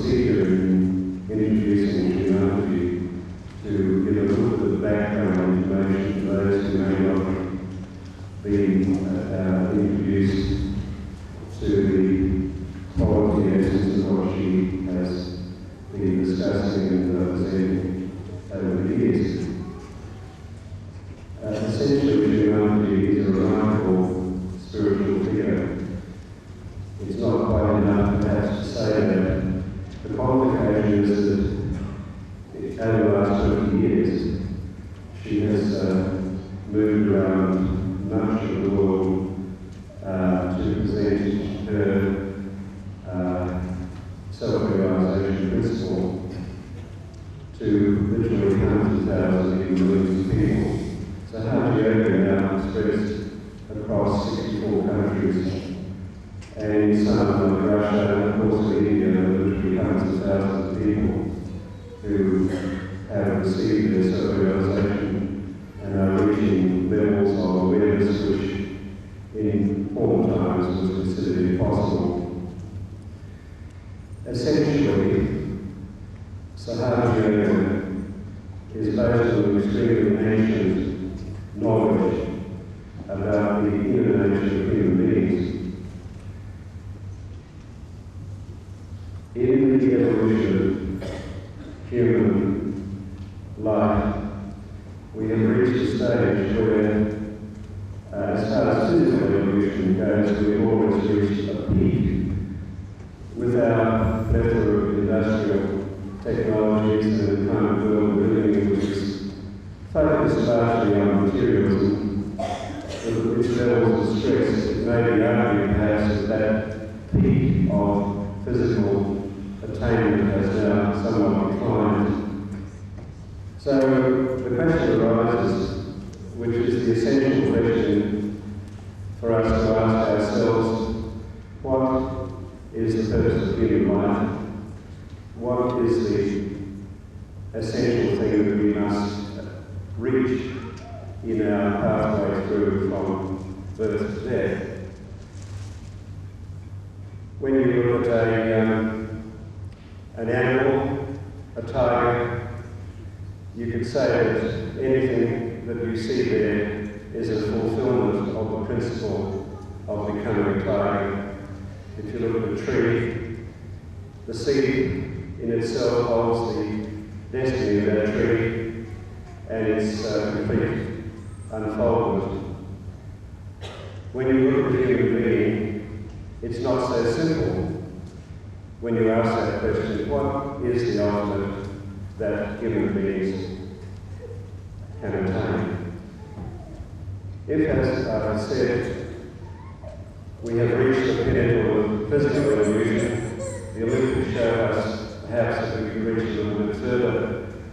procedure in introducing humanity to give a little bit of background information to those who may not be introduced to the quality essence of what she has been discussing and presenting over the years. Essentially, humanity is a remarkable spiritual figure. It's not quite enough perhaps to say that. The complication is that over the last 20 years, she has moved around much of the world to present her self-realization principle to literally hundreds of thousands, even millions of people. So Hajj Yoga now spreads across 64 countries, and some like Russia and of course in India, there are literally hundreds of thousands of people who have received their self-realization and are reaching levels of awareness which in former times was considered impossible. Essentially, Sahaja Yoga is based on extremely ancient knowledge about the inner nature of human beings. In the evolution of human life, we have reached a stage where, as far as physical evolution goes, we've always reached a peak with our plethora of industrial technologies and the kind of world we're living in, which is focused largely on materialism, with which levels of stress it may be argued perhaps that peak of physical attainment has now somewhat declined. So the question arises, which is the essential question for us to ask ourselves: what is the purpose of human life? What is the essential thing that we must reach in our pathway through from birth to death? When you look at an animal, a tiger, you could say that anything that you see there is a fulfillment of the principle of becoming a tiger. If you look at a tree, the seed in itself holds the destiny of that tree and its complete unfoldment. When you look at a human being, it's not so simple when you ask that question: what is the ultimate that human beings can attain? If, as I said, we have reached the pinnacle of physical evolution, the Olympics show us perhaps that we can reach a little bit further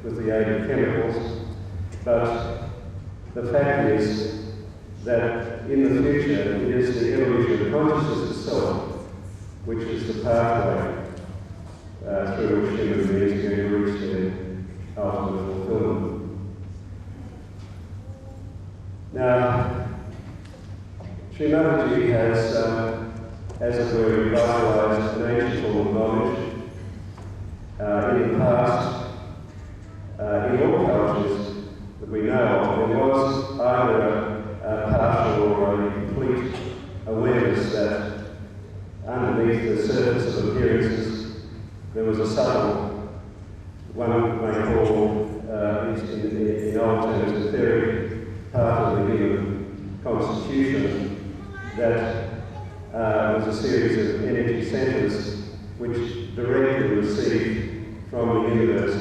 with the aid of chemicals, but the fact is that in the future it is the evolution of consciousness itself which is the pathway through which human beings are going to reach their ultimate fulfillment. Now, Srimataji has, as it were, revitalized an ancient form of knowledge. In the past, in all cultures that we know of, there was either a partial or a complete awareness that underneath the surface of appearances there was a subtle, one may call, in old terms, a theory, part of the human constitution that was a series of energy centres which directly received from the universe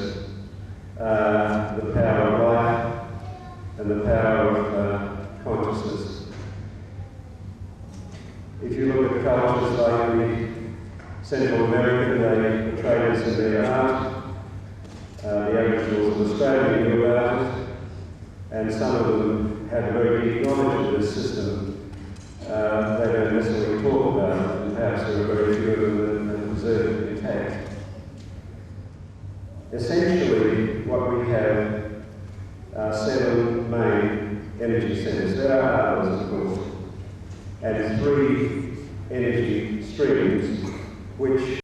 the power of life and the power of consciousness. If you look at cultures like the Central American, they portray this in their art. The Aboriginals of Australia knew about it, and some of them had very deep knowledge of this system. They don't necessarily talk about it, and perhaps there are very few of them that preserve it intact. Essentially, what we have are 7 main energy centres. There are others, of course, and 3 energy streams which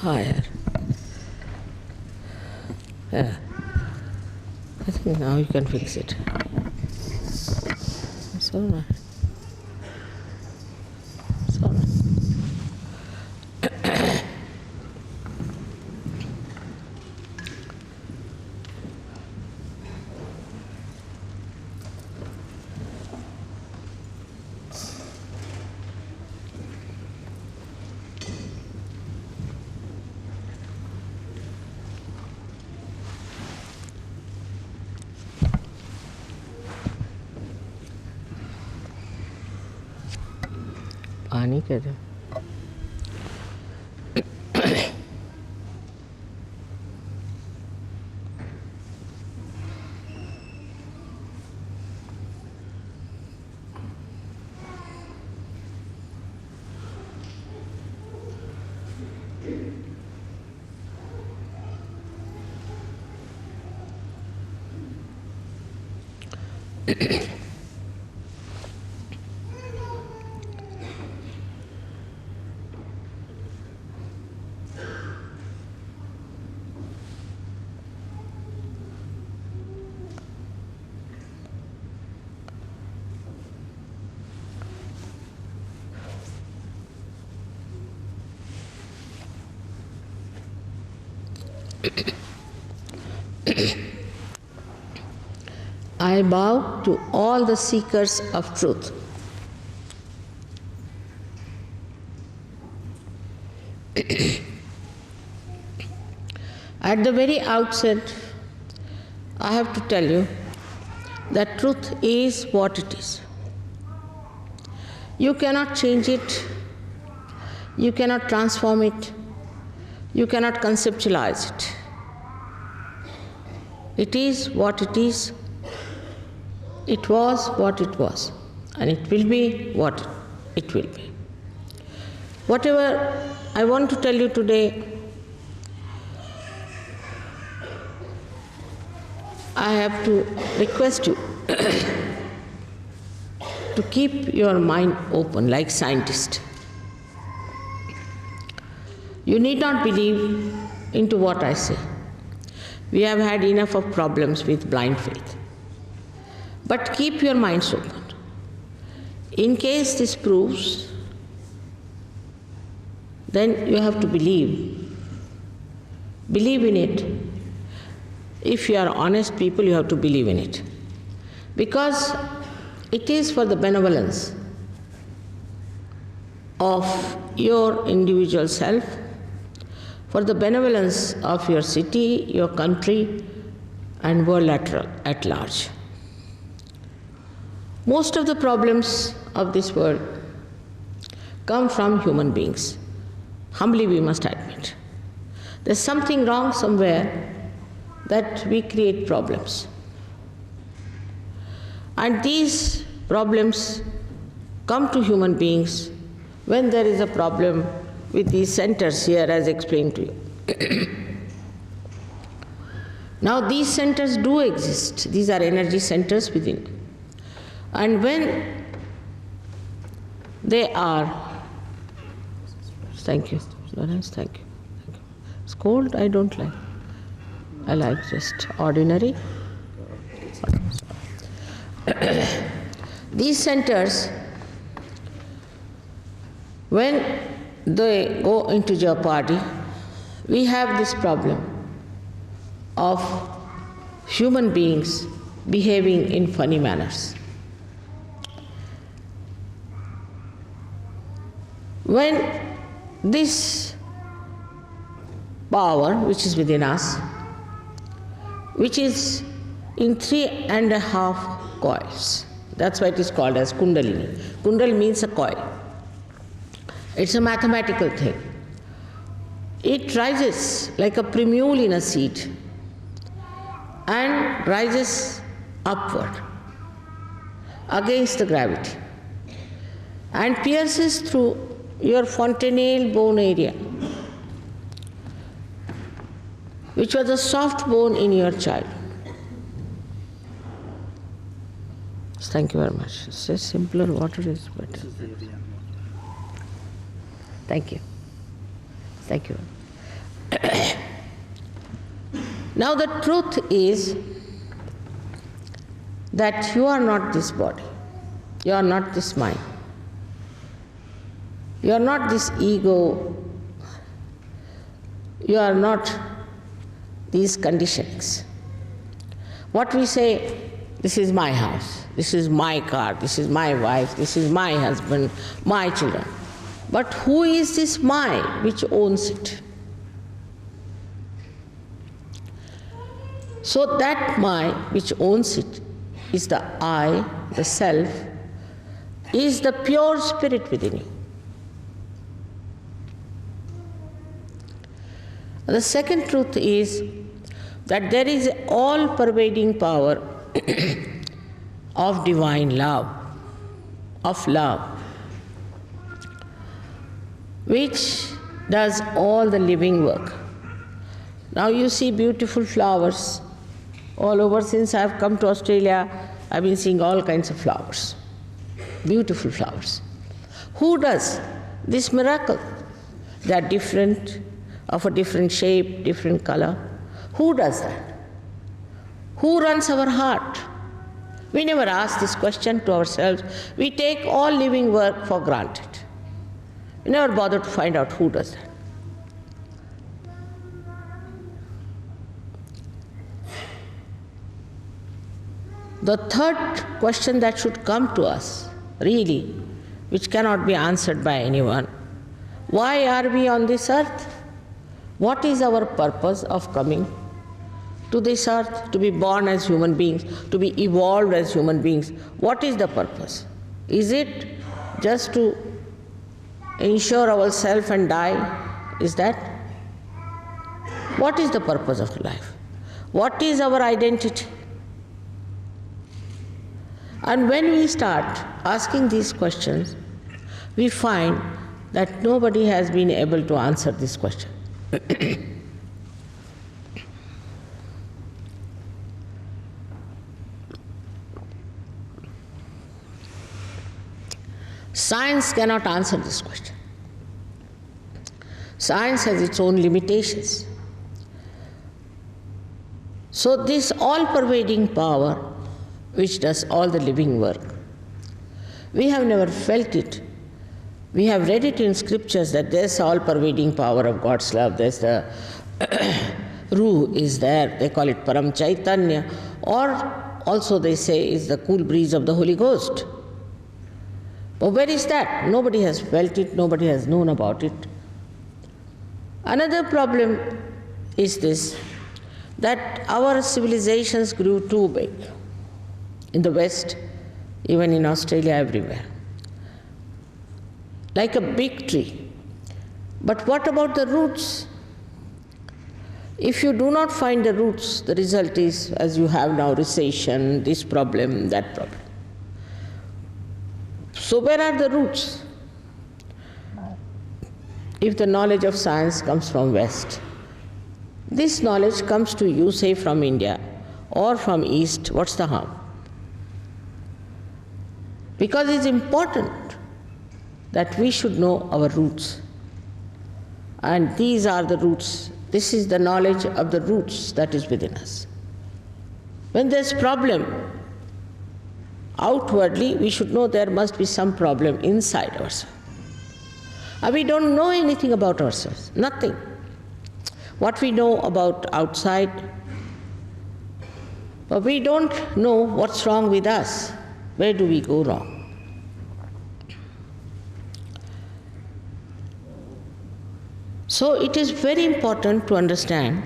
higher. Yeah. I think now you can fix it. It's all right. It's all right. पानी कह रहे I bow to all the seekers of truth. At the very outset, I have to tell you that truth is what it is. You cannot change it, you cannot transform it, you cannot conceptualize it. It is what it is, it was what it was, and it will be what it will be. Whatever I want to tell you today, I have to request you to keep your mind open like scientists. You need not believe into what I say. We have had enough of problems with blind faith. But keep your minds open. In case this proves, then you have to believe. Believe in it. If you are honest people, you have to believe in it. Because it is for the benevolence of your individual self, for the benevolence of your city, your country, and world at large. Most of the problems of this world come from human beings. Humbly we must admit. There's something wrong somewhere that we create problems. And these problems come to human beings when there is a problem with these centers here as explained to you. Now these centers do exist. These are energy centers within. And when they are, thank you, Lawrence, thank you. It's cold, I don't like. I like just ordinary. These centers, when they go into jeopardy, we have this problem of human beings behaving in funny manners. When this power, which is within us, which is in 3.5 coils, that's why it is called as Kundalini. Kundal means a coil. It's a mathematical thing. It rises like a primule in a seed and rises upward against the gravity and pierces through your fontanelle bone area, which was a soft bone in your child. Thank you very much. It's just simpler, water is better. Thank you. Thank you. Now the truth is that you are not this body, you are not this mind, you are not this ego, you are not these conditionings. What we say, this is my house, this is my car, this is my wife, this is my husband, my children. But who is this my which owns it? So that my which owns it is the I, the self, is the pure spirit within you. The second truth is that there is an all-pervading power of divine love, which does all the living work. Now you see beautiful flowers all over. Since I have come to Australia, I've been seeing all kinds of flowers, beautiful flowers. Who does this miracle? They are different, of a different shape, different color. Who does that? Who runs our heart? We never ask this question to ourselves. We take all living work for granted. We never bother to find out who does that. The third question that should come to us, really, which cannot be answered by anyone, why are we on this earth? What is our purpose of coming to this earth, to be born as human beings, to be evolved as human beings? What is the purpose? Is it just to ensure ourselves and die? Is that? What is the purpose of life? What is our identity? And when we start asking these questions, we find that nobody has been able to answer this question. Science cannot answer this question. Science has its own limitations. So this all-pervading power, which does all the living work, we have never felt it. We have read it in scriptures that there's all-pervading power of God's love. There's the Ruh is there. They call it Param Chaitanya. Or also they say is the cool breeze of the Holy Ghost. But where is that? Nobody has felt it. Nobody has known about it. Another problem is this, that our civilizations grew too big. In the West, even in Australia, everywhere. Like a big tree. But what about the roots? If you do not find the roots, the result is, as you have now, recession, this problem, that problem. So where are the roots? If the knowledge of science comes from West, this knowledge comes to you, say from India or from East, what's the harm? Because it's important that we should know our roots. And these are the roots. This is the knowledge of the roots that is within us. When there's problem, outwardly we should know there must be some problem inside ourselves. And we don't know anything about ourselves, nothing. What we know about outside, but we don't know what's wrong with us. Where do we go wrong? So it is very important to understand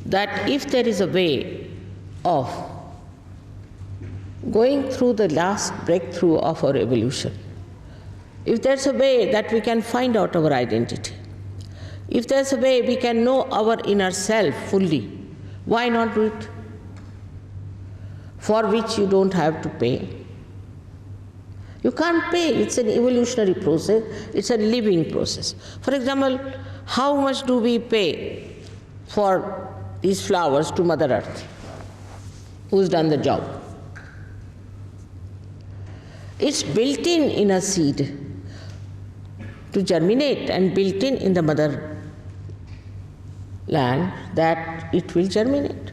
that if there is a way of going through the last breakthrough of our evolution, if there's a way that we can find out our identity, if there's a way we can know our inner self fully, why not do it? For which you don't have to pay. You can't pay. It's an evolutionary process. It's a living process. For example, how much do we pay for these flowers to Mother Earth? Who's done the job? It's built in a seed to germinate and built in the mother land, that it will germinate.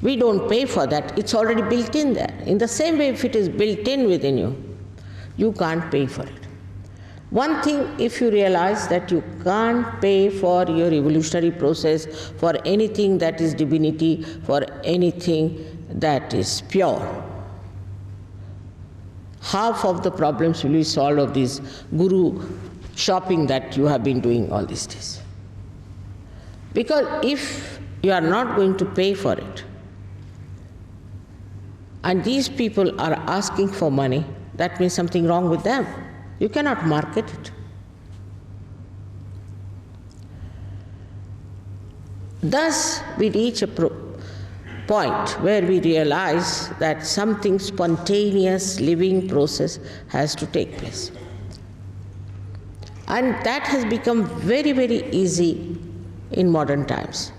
We don't pay for that, it's already built in there. In the same way, if it is built in within you, you can't pay for it. One thing, if you realize that you can't pay for your evolutionary process, for anything that is divinity, for anything that is pure, half of the problems will be solved of this guru shopping that you have been doing all these days. Because if you are not going to pay for it, and these people are asking for money, that means something wrong with them. You cannot market it. Thus, we reach a point where we realize that something spontaneous living process has to take place. And that has become very, very easy in modern times,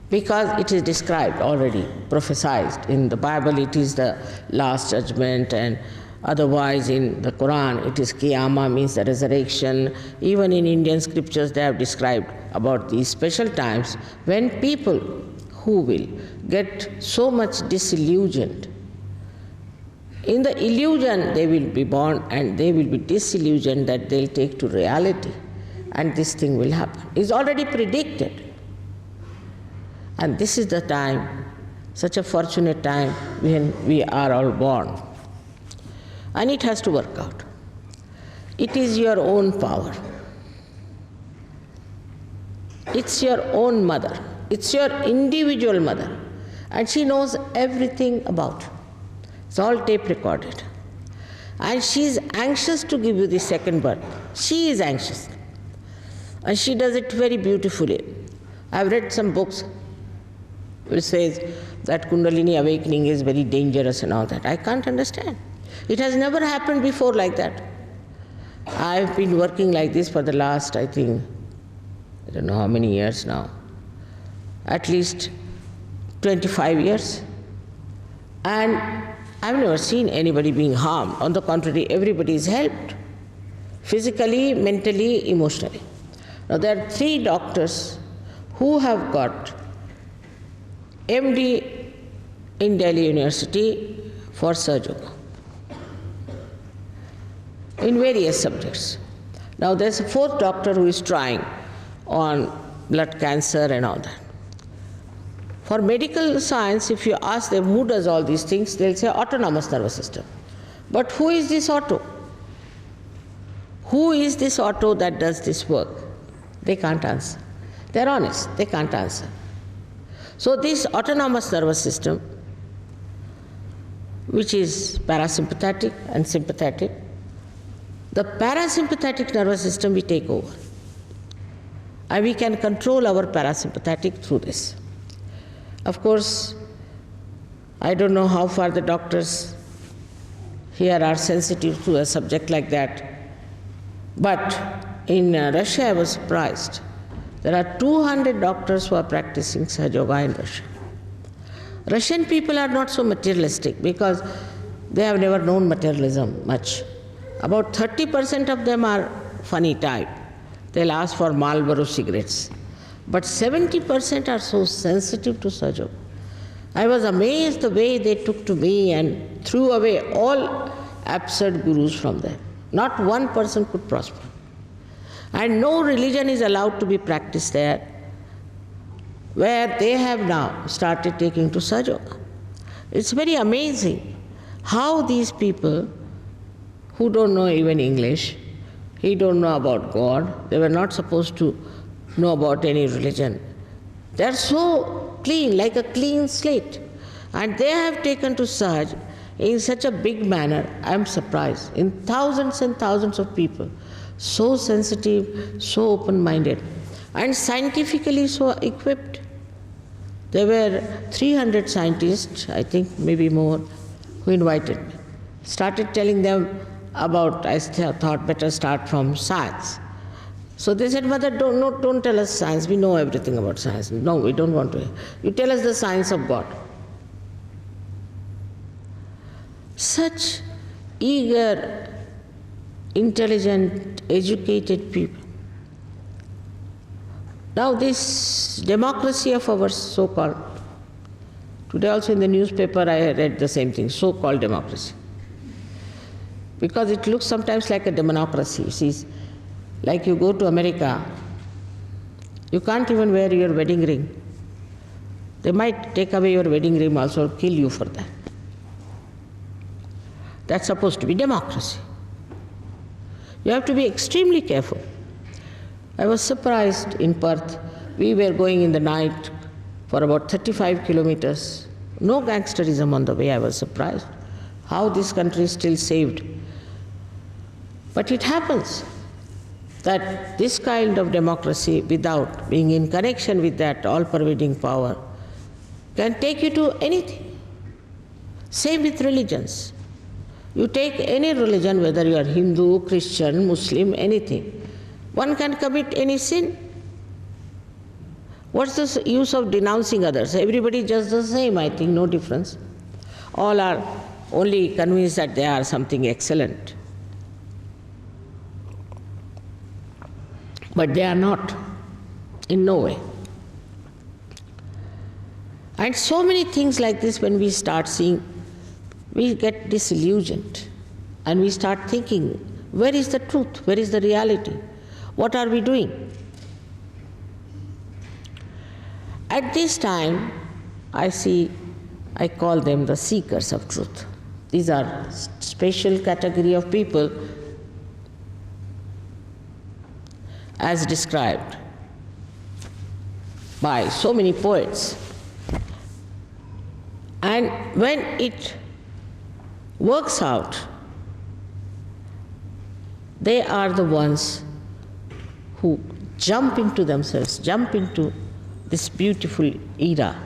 because it is described already, prophesied. In the Bible it is the last judgment, and otherwise in the Quran it is Qiyamah, means the resurrection. Even in Indian scriptures they have described about these special times when people who will get so much disillusioned. In the illusion they will be born, and they will be disillusioned that they'll take to reality, and this thing will happen. It's already predicted. And this is the time, such a fortunate time, when we are all born. And it has to work out. It is your own power. It's your own mother. It's your individual mother. And she knows everything about you. It's all tape recorded. And she is anxious to give you the second birth. She is anxious. And she does it very beautifully. I've read some books which says that Kundalini awakening is very dangerous and all that. I can't understand. It has never happened before like that. I've been working like this for the last, I think, I don't know how many years now. At least 25 years. And I've never seen anybody being harmed. On the contrary, everybody is helped. Physically, mentally, emotionally. Now there are 3 doctors who have got MD in Delhi University for Sahaja Yoga in various subjects. Now there's a 4th doctor who is trying on blood cancer and all that. For medical science, if you ask them who does all these things, they'll say autonomous nervous system. But who is this auto? Who is this auto that does this work? They can't answer. They're honest, they can't answer. So this autonomous nervous system, which is parasympathetic and sympathetic, the parasympathetic nervous system we take over. And we can control our parasympathetic through this. Of course, I don't know how far the doctors here are sensitive to a subject like that. But in Russia I was surprised. There are 200 doctors who are practicing Sahaja Yoga in Russia. Russian people are not so materialistic because they have never known materialism much. About 30% of them are funny type. They'll ask for Marlboro cigarettes. But 70% are so sensitive to Sahaja Yoga. I was amazed the way they took to me and threw away all absurd gurus from there. Not one person could prosper. And no religion is allowed to be practiced there, where they have now started taking to Sahaja Yoga. It's very amazing how these people who don't know even English, he don't know about God, they were not supposed to know about any religion. They are so clean, like a clean slate. And they have taken to Sahaja in such a big manner, I am surprised, in thousands and thousands of people. So sensitive, so open-minded, and scientifically so equipped. There were 300 scientists, I think maybe more, who invited me. Started telling them about, I thought better start from science. So they said, Mother, don't tell us science, we know everything about science. No, we don't want to. You tell us the science of God. Such eager intelligent, educated people. Now this democracy of ours, so-called, today also in the newspaper I read the same thing, so-called democracy. Because it looks sometimes like a democracy. You see, like you go to America, you can't even wear your wedding ring. They might take away your wedding ring also or kill you for that. That's supposed to be democracy. You have to be extremely careful. I was surprised in Perth. We were going in the night for about 35 kilometers. No gangsterism on the way. I was surprised how this country is still saved. But it happens that this kind of democracy, without being in connection with that all-pervading power, can take you to anything. Same with religions. You take any religion, whether you are Hindu, Christian, Muslim, anything, one can commit any sin. What's the use of denouncing others? Everybody just the same, I think, no difference. All are only convinced that they are something excellent. But they are not, in no way. And so many things like this, when we start seeing, we get disillusioned and we start thinking, where is the truth? Where is the reality? What are we doing? At this time, I call them the seekers of truth. These are special category of people as described by so many poets. And when it works out, they are the ones who jump into themselves, jump into this beautiful era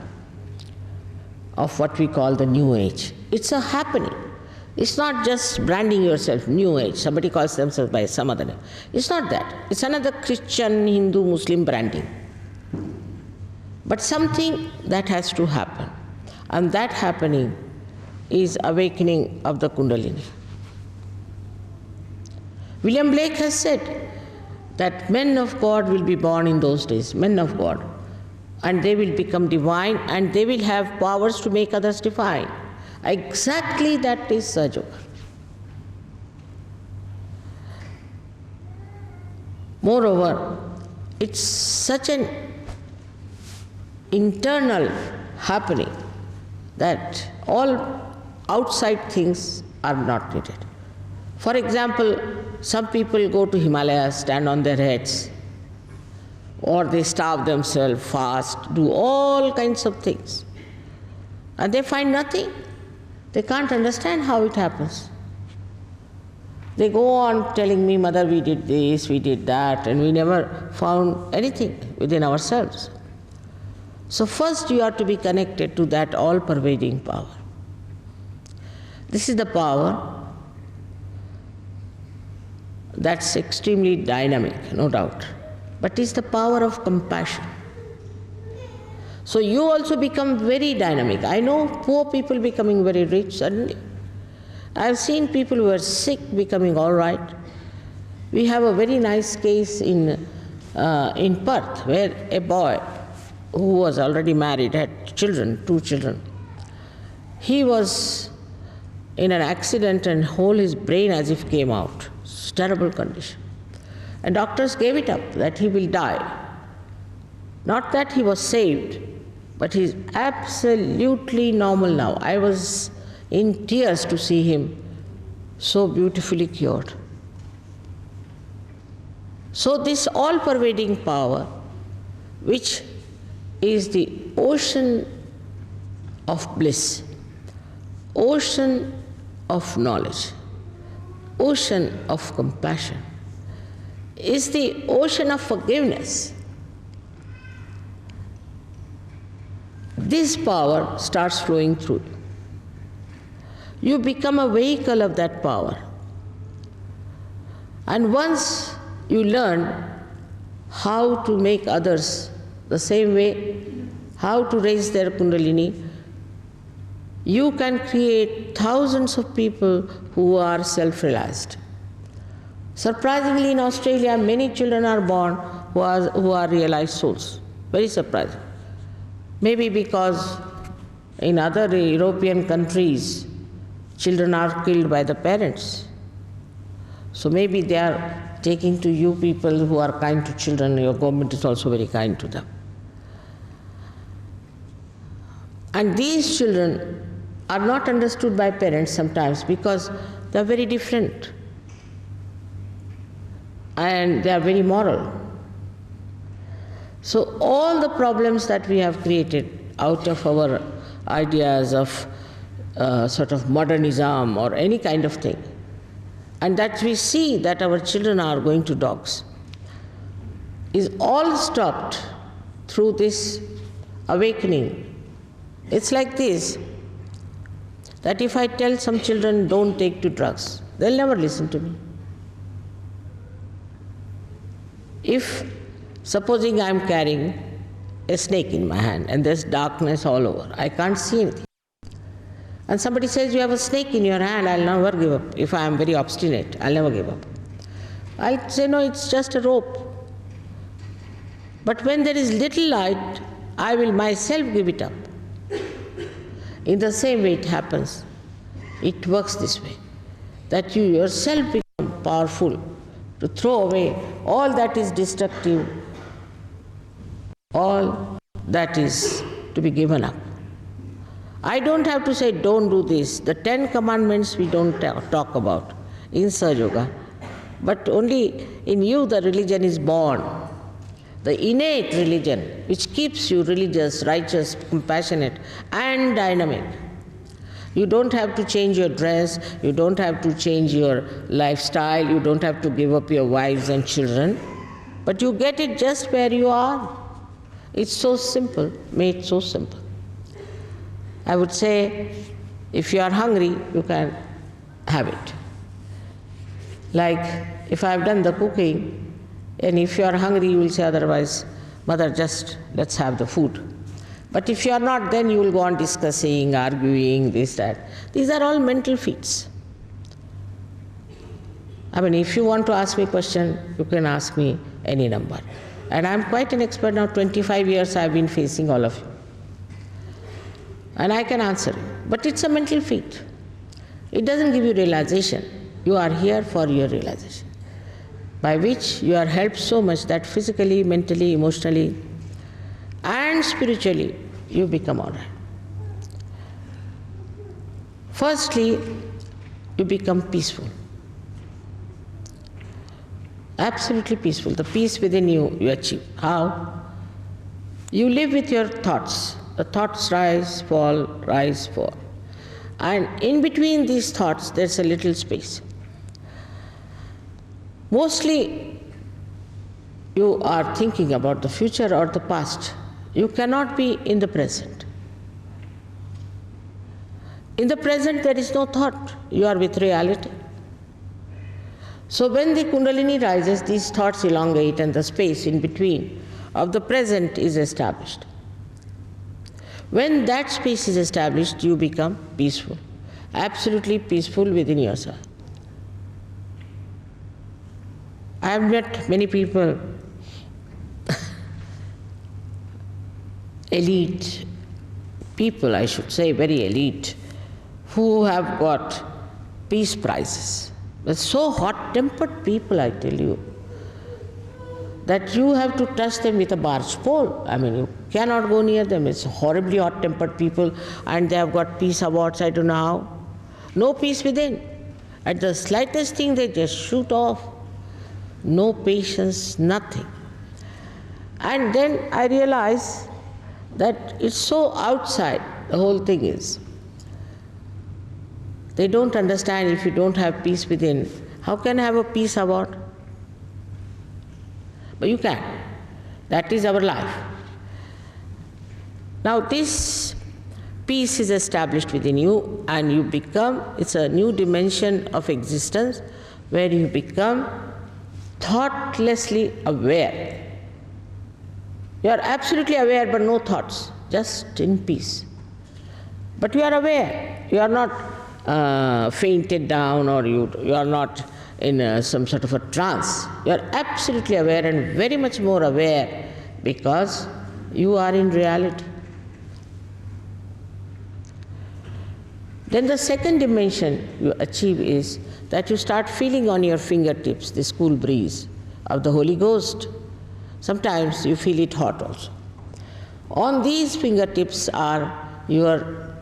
of what we call the New Age. It's a happening. It's not just branding yourself New Age. Somebody calls themselves by some other name. It's not that. It's another Christian, Hindu, Muslim branding. But something that has to happen. And that happening is awakening of the Kundalini. William Blake has said that men of God will be born in those days, men of God, and they will become divine and they will have powers to make others divine. Exactly that is Sahaja Yoga. Moreover, it's such an internal happening that all outside things are not needed. For example, some people go to Himalayas, stand on their heads, or they starve themselves, fast, do all kinds of things. And they find nothing. They can't understand how it happens. They go on telling me, Mother, we did this, we did that, and we never found anything within ourselves. So first you are to be connected to that all-pervading power. This is the power that's extremely dynamic, no doubt, but it's the power of compassion. So you also become very dynamic. I know poor people becoming very rich suddenly. I've seen people who are sick becoming all right. We have a very nice case in Perth where a boy who was already married, had children, 2 children. He was in an accident and whole his brain as if came out. It's a terrible condition. And doctors gave it up that he will die. Not that he was saved, but he's absolutely normal now. I was in tears to see him so beautifully cured. So this all-pervading power, which is the ocean of bliss, ocean of knowledge, ocean of compassion, is the ocean of forgiveness. This power starts flowing through you. You become a vehicle of that power. And once you learn how to make others the same way, how to raise their Kundalini, you can create thousands of people who are self-realized, Surprisingly, in Australia, many children are born who are realized souls. Very surprising. Maybe because in other European countries, children are killed by the parents. So maybe they are taking to you people who are kind to children, your government is also very kind to them. And these children are not understood by parents sometimes because they are very different and they are very moral. So all the problems that we have created out of our ideas of sort of modernism or any kind of thing, and that we see that our children are going to dogs, is all stopped through this awakening. It's like this, that if I tell some children don't take to drugs, they'll never listen to me. If, supposing I'm carrying a snake in my hand and there's darkness all over, I can't see anything, and somebody says you have a snake in your hand, I'll never give up. If I am very obstinate, I'll never give up. I'll say, no, it's just a rope. But when there is little light, I will myself give it up. In the same way it happens. It works this way, that you yourself become powerful to throw away all that is destructive, all that is to be given up. I don't have to say don't do this. The 10 commandments we don't talk about in Sahaja Yoga, but only in you the religion is born. The innate religion which keeps you religious, righteous, compassionate and dynamic. You don't have to change your dress, you don't have to change your lifestyle, you don't have to give up your wives and children, but you get it just where you are. It's so simple, made so simple. I would say, if you are hungry, you can have it. Like, if I have done the cooking, and if you are hungry, you will say otherwise, mother, just let's have the food. But if you are not, then you will go on discussing, arguing, this, that. These are all mental feats. I mean, if you want to ask me a question, you can ask me any number. And I am quite an expert now, 25 years I have been facing all of you. And I can answer you. But it's a mental feat. It doesn't give you realization. You are here for your realization, by which you are helped so much that physically, mentally, emotionally, and spiritually, you become all right. Firstly, you become peaceful. Absolutely peaceful. The peace within you, you achieve. How? You live with your thoughts. The thoughts rise, fall, rise, fall. And in between these thoughts, there's a little space. Mostly, you are thinking about the future or the past. You cannot be in the present. In the present, there is no thought. You are with reality. So when the Kundalini rises, these thoughts elongate and the space in between of the present is established. When that space is established, you become peaceful, absolutely peaceful within yourself. I have met many people, elite people, I should say, very elite, who have got peace prizes. But so hot-tempered people, I tell you, that you have to touch them with a barge pole. I mean, you cannot go near them. It's horribly hot-tempered people, and they have got peace awards, I don't know how. No peace within. At the slightest thing, they just shoot off. No patience, nothing. And then I realize that it's so outside, the whole thing is. They don't understand if you don't have peace within. How can I have a peace award? But you can. That is our life. Now this peace is established within you and you become, it's a new dimension of existence where you become thoughtlessly aware. You are absolutely aware but no thoughts, just in peace. But you are aware. You are not fainted down or you are not in some sort of a trance. You are absolutely aware and very much more aware because you are in reality. Then the second dimension you achieve is that you start feeling on your fingertips this cool breeze of the Holy Ghost. Sometimes you feel it hot also. On these fingertips are your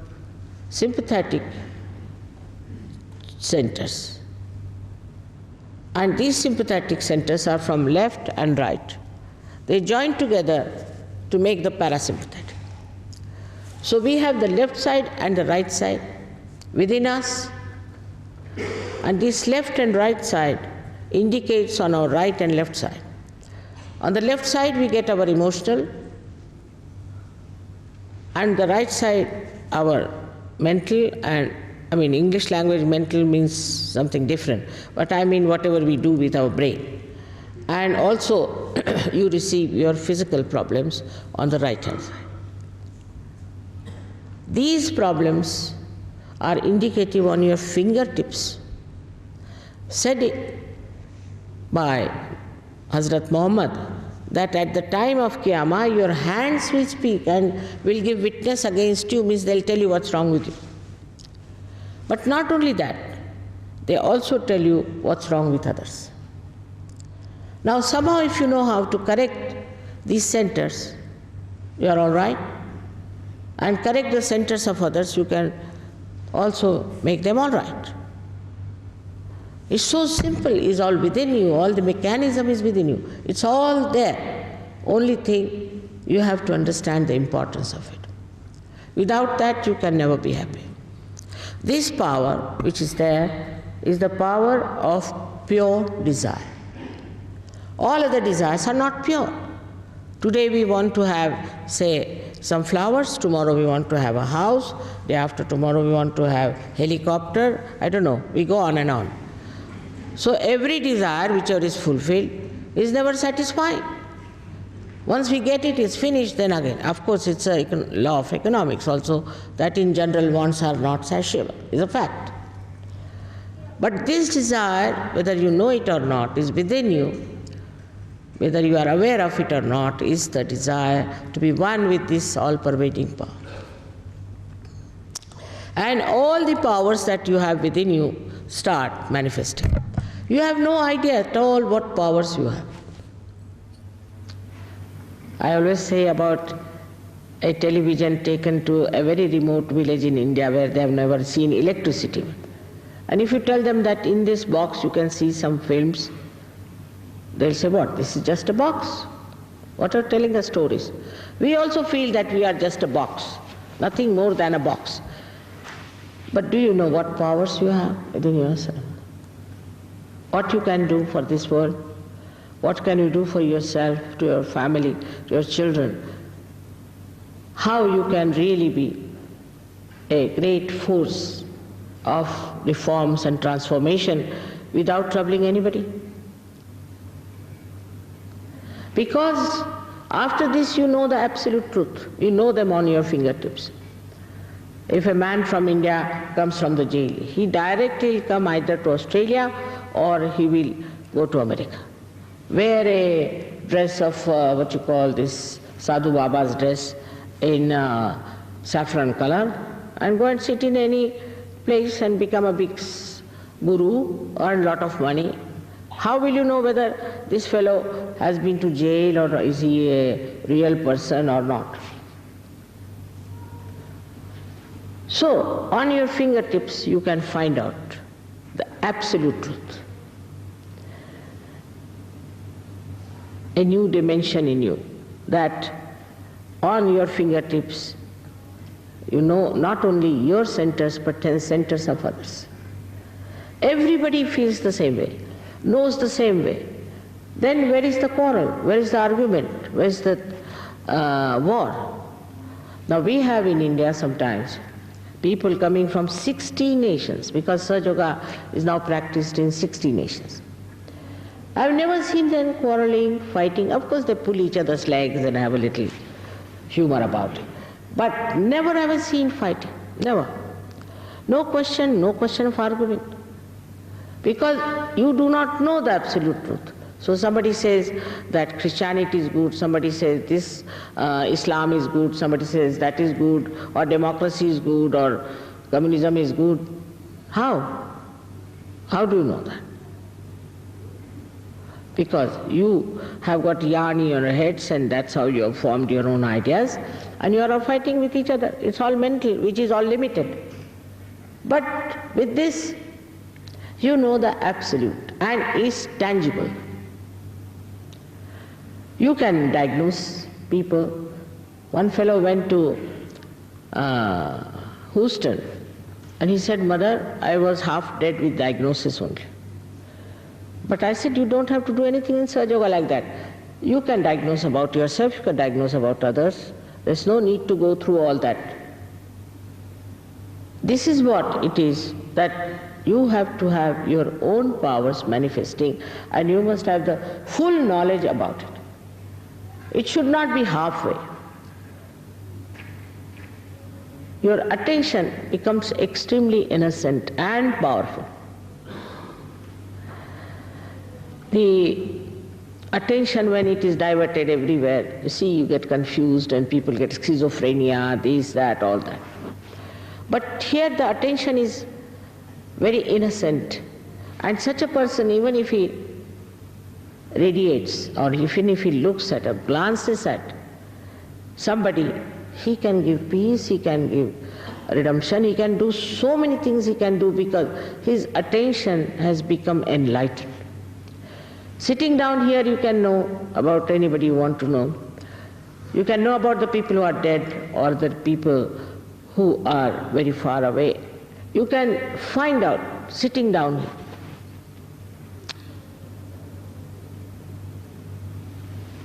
sympathetic centers. And these sympathetic centers are from left and right. They join together to make the parasympathetic. So we have the left side and the right side within us, and this left and right side indicates on our right and left side. On the left side we get our emotional, and the right side our mental, and English language mental means something different, but I mean whatever we do with our brain. And also you receive your physical problems on the right hand side. These problems are indicative on your fingertips, said by Hazrat Muhammad that at the time of Qiyamah your hands will speak and will give witness against you, means they'll tell you what's wrong with you. But not only that, they also tell you what's wrong with others. Now somehow if you know how to correct these centers, you are all right, and correct the centers of others, you can also make them all right. It's so simple, it's all within you, all the mechanism is within you. It's all there. Only thing, you have to understand the importance of it. Without that, you can never be happy. This power which is there is the power of pure desire. All other desires are not pure. Today we want to have, say, some flowers, tomorrow we want to have a house, day after tomorrow we want to have helicopter, I don't know, we go on and on. So every desire whichever is fulfilled is never satisfying. Once we get it, it's finished, then again. Of course, it's a law of economics also, that in general wants are not satiable, is a fact. But this desire, whether you know it or not, is within you, whether you are aware of it or not, is the desire to be one with this all-pervading power. And all the powers that you have within you start manifesting. You have no idea at all what powers you have. I always say about a television taken to a very remote village in India where they have never seen electricity. And if you tell them that in this box you can see some films, they'll say, what, this is just a box? What are telling us stories? We also feel that we are just a box, nothing more than a box. But do you know what powers you have within yourself? What you can do for this world? What can you do for yourself, to your family, to your children? How you can really be a great force of reforms and transformation without troubling anybody? Because after this you know the absolute truth. You know them on your fingertips. If a man from India comes from the jail, he directly will come either to Australia or he will go to America. Wear a dress of what you call this Sadhu Baba's dress in saffron color and go and sit in any place and become a big guru, earn a lot of money. How will you know whether this fellow has been to jail or is he a real person or not? So, on your fingertips you can find out the absolute truth. A new dimension in you, that on your fingertips you know not only your centers but 10 centers of others. Everybody feels the same way, knows the same way. Then where is the quarrel? Where is the argument? Where is the war? Now we have in India sometimes people coming from 60 nations, because Sahaja Yoga is now practiced in 60 nations. I've never seen them quarreling, fighting. Of course they pull each other's legs and have a little humor about it. But never have I seen fighting, never. No question of argument. because you do not know the absolute truth. So somebody says that Christianity is good, somebody says this Islam is good, somebody says that is good, or democracy is good, or communism is good. How? How do you know that? Because you have got yarn in your heads and that's how you have formed your own ideas, and you are all fighting with each other. It's all mental, which is all limited. But with this, you know the absolute and is tangible. You can diagnose people. One fellow went to Houston and he said, "Mother, I was half dead with diagnosis only." But I said, you don't have to do anything in Sahaja Yoga like that. You can diagnose about yourself, you can diagnose about others. There's no need to go through all that. This is what it is, that you have to have your own powers manifesting, and you must have the full knowledge about it. It should not be halfway. Your attention becomes extremely innocent and powerful. The attention, when it is diverted everywhere, you see, you get confused and people get schizophrenia, this, that, all that. But here the attention is very innocent, and such a person, even if he radiates or even if he looks at or glances at somebody, he can give peace, he can give redemption, he can do so many things he can do because his attention has become enlightened. Sitting down here, you can know about anybody you want to know. You can know about the people who are dead or the people who are very far away. You can find out sitting down here.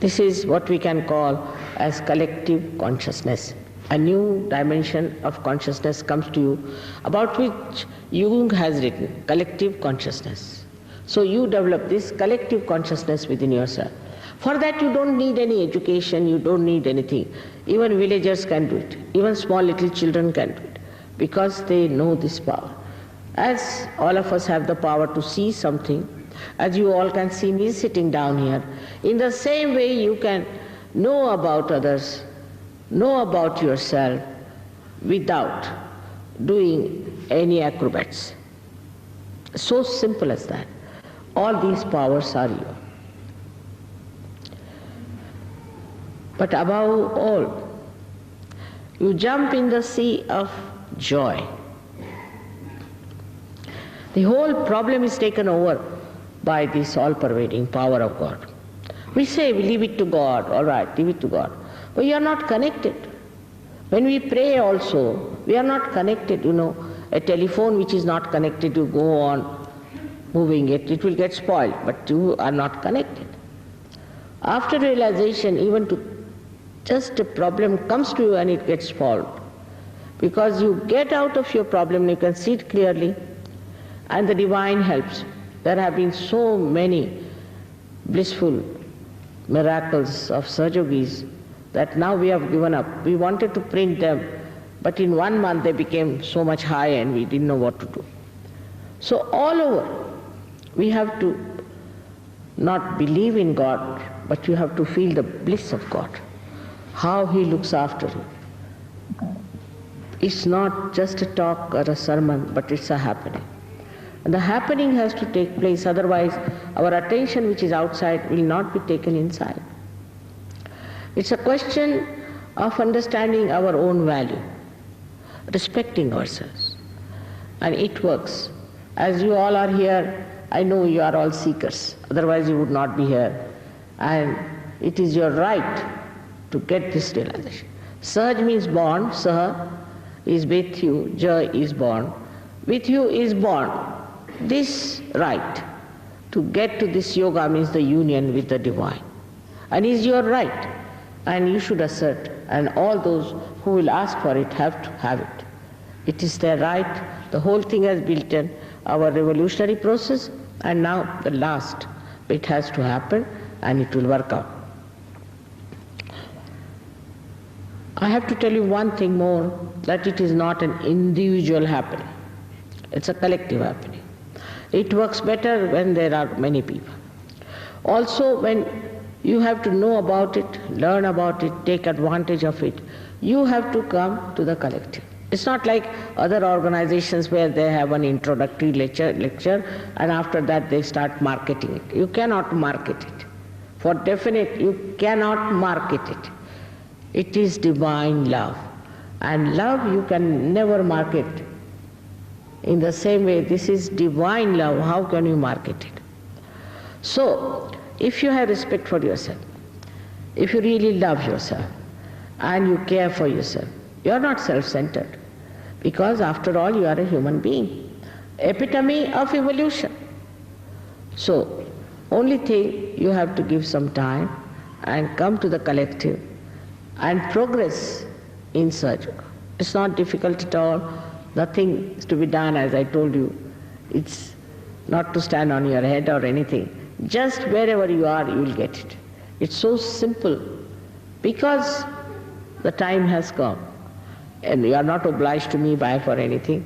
This is what we can call as collective consciousness. A new dimension of consciousness comes to you, about which Jung has written, collective consciousness. So you develop this collective consciousness within yourself. For that you don't need any education, you don't need anything. Even villagers can do it, even small little children can do it, because they know this power. As all of us have the power to see something, as you all can see me sitting down here, in the same way you can know about others, know about yourself without doing any acrobats. So simple as that. All these powers are yours. But above all, you jump in the sea of joy. The whole problem is taken over by this all-pervading power of God. We say, we leave it to God, all right, leave it to God. But you are not connected. When we pray also, we are not connected, A telephone which is not connected, you go on moving it, it will get spoiled, but you are not connected. After realization, even to just a problem comes to you and it gets solved. Because you get out of your problem, you can see it clearly, and the divine helps. There have been so many blissful miracles of Sahaja Yogis that now we have given up. We wanted to print them, but in 1 month they became so much high and we didn't know what to do. So all over, we have to not believe in God, but you have to feel the bliss of God, how He looks after you. It's not just a talk or a sermon, but it's a happening. And the happening has to take place, otherwise our attention which is outside will not be taken inside. It's a question of understanding our own value, respecting ourselves. And it works. As you all are here, I know you are all seekers, otherwise you would not be here. And it is your right to get this realization. Sahaj means born, Saha is with you, Ja is born. With you is born. This right to get to this yoga means the union with the divine. And is your right. And you should assert, and all those who will ask for it have to have it. It is their right. The whole thing has built in our revolutionary process, and now the last bit has to happen and it will work out. I have to tell you one thing more, that it is not an individual happening. It's a collective happening. It works better when there are many people. Also, when you have to know about it, learn about it, take advantage of it, you have to come to the collective. It's not like other organizations where they have an introductory lecture and after that they start marketing it. You cannot market it. For definite, you cannot market it. It is divine love. And love you can never market. In the same way, this is divine love. How can you market it? So, if you have respect for yourself, if you really love yourself, and you care for yourself, you are not self-centered. Because after all, you are a human being. Epitome of evolution. So, only thing, you have to give some time and come to the collective and progress in search. It's not difficult at all. Nothing is to be done, as I told you. It's not to stand on your head or anything. Just wherever you are, you will get it. It's so simple because the time has come and you are not obliged to me by for anything.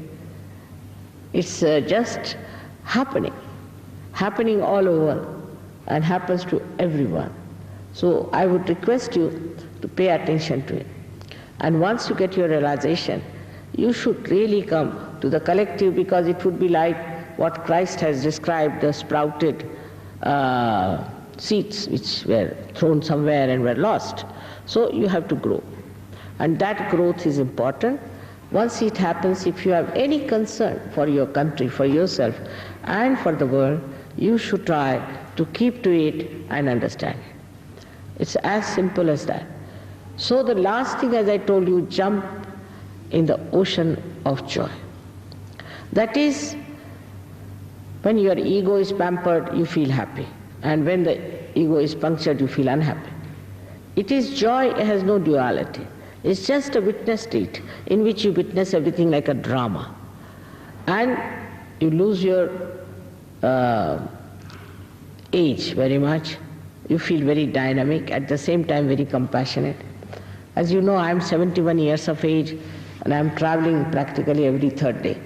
It's just happening all over and happens to everyone. So I would request you to pay attention to it. And once you get your realization, you should really come to the collective, because it would be like what Christ has described, the sprouted seeds which were thrown somewhere and were lost. So you have to grow. And that growth is important. Once it happens, if you have any concern for your country, for yourself, and for the world, you should try to keep to it and understand it. It's as simple as that. So the last thing, as I told you, jump in the ocean of joy. That is, when your ego is pampered, you feel happy. And when the ego is punctured, you feel unhappy. It is joy, it has no duality. It's just a witness state in which you witness everything like a drama. And you lose your age very much. You feel very dynamic, at the same time very compassionate. As you know, I am 71 years of age and I am traveling practically every third day.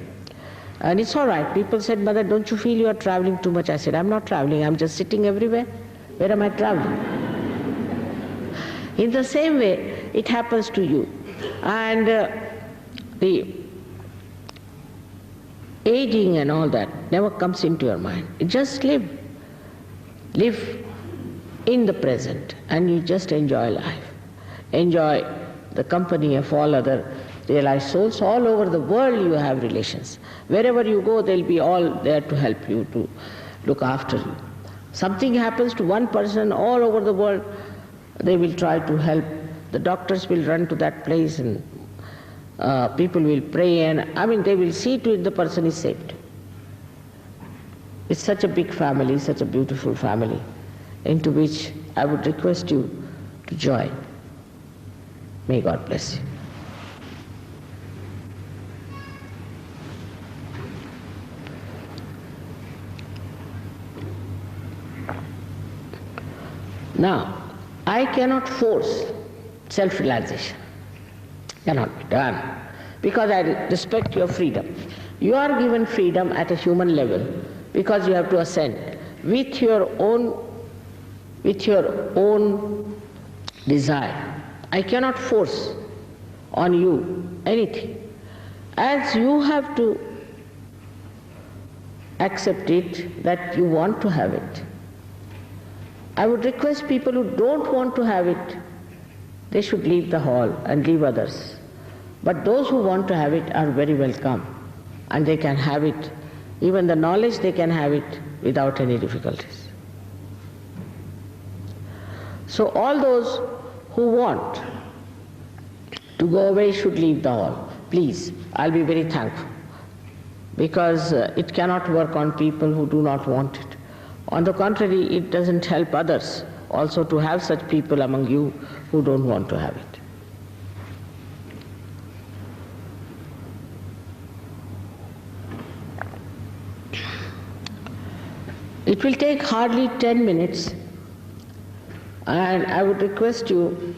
And it's all right. People said, "Mother, don't you feel you are traveling too much?" I said, "I'm not traveling, I'm just sitting everywhere. Where am I traveling?" In the same way, it happens to you. And the aging and all that never comes into your mind. You just live. Live in the present and you just enjoy life. Enjoy the company of all other realized souls. All over the world you have relations. Wherever you go, they'll be all there to help you, to look after you. Something happens to one person all over the world, they will try to help. The doctors will run to that place and people will pray, and they will see to it the person is saved. It's such a big family, such a beautiful family, into which I would request you to join. May God bless you. Now, I cannot force self-realization. Cannot be done. Because I respect your freedom. You are given freedom at a human level because you have to ascend with your own desire. I cannot force on you anything. As you have to accept it that you want to have it. I would request people who don't want to have it, they should leave the hall and leave others. But those who want to have it are very welcome, and they can have it, even the knowledge they can have it without any difficulties. So all those who want to go away should leave the hall. Please, I'll be very thankful, because it cannot work on people who do not want it. On the contrary, it doesn't help others also to have such people among you who don't want to have it. It will take hardly 10 minutes, and I would request you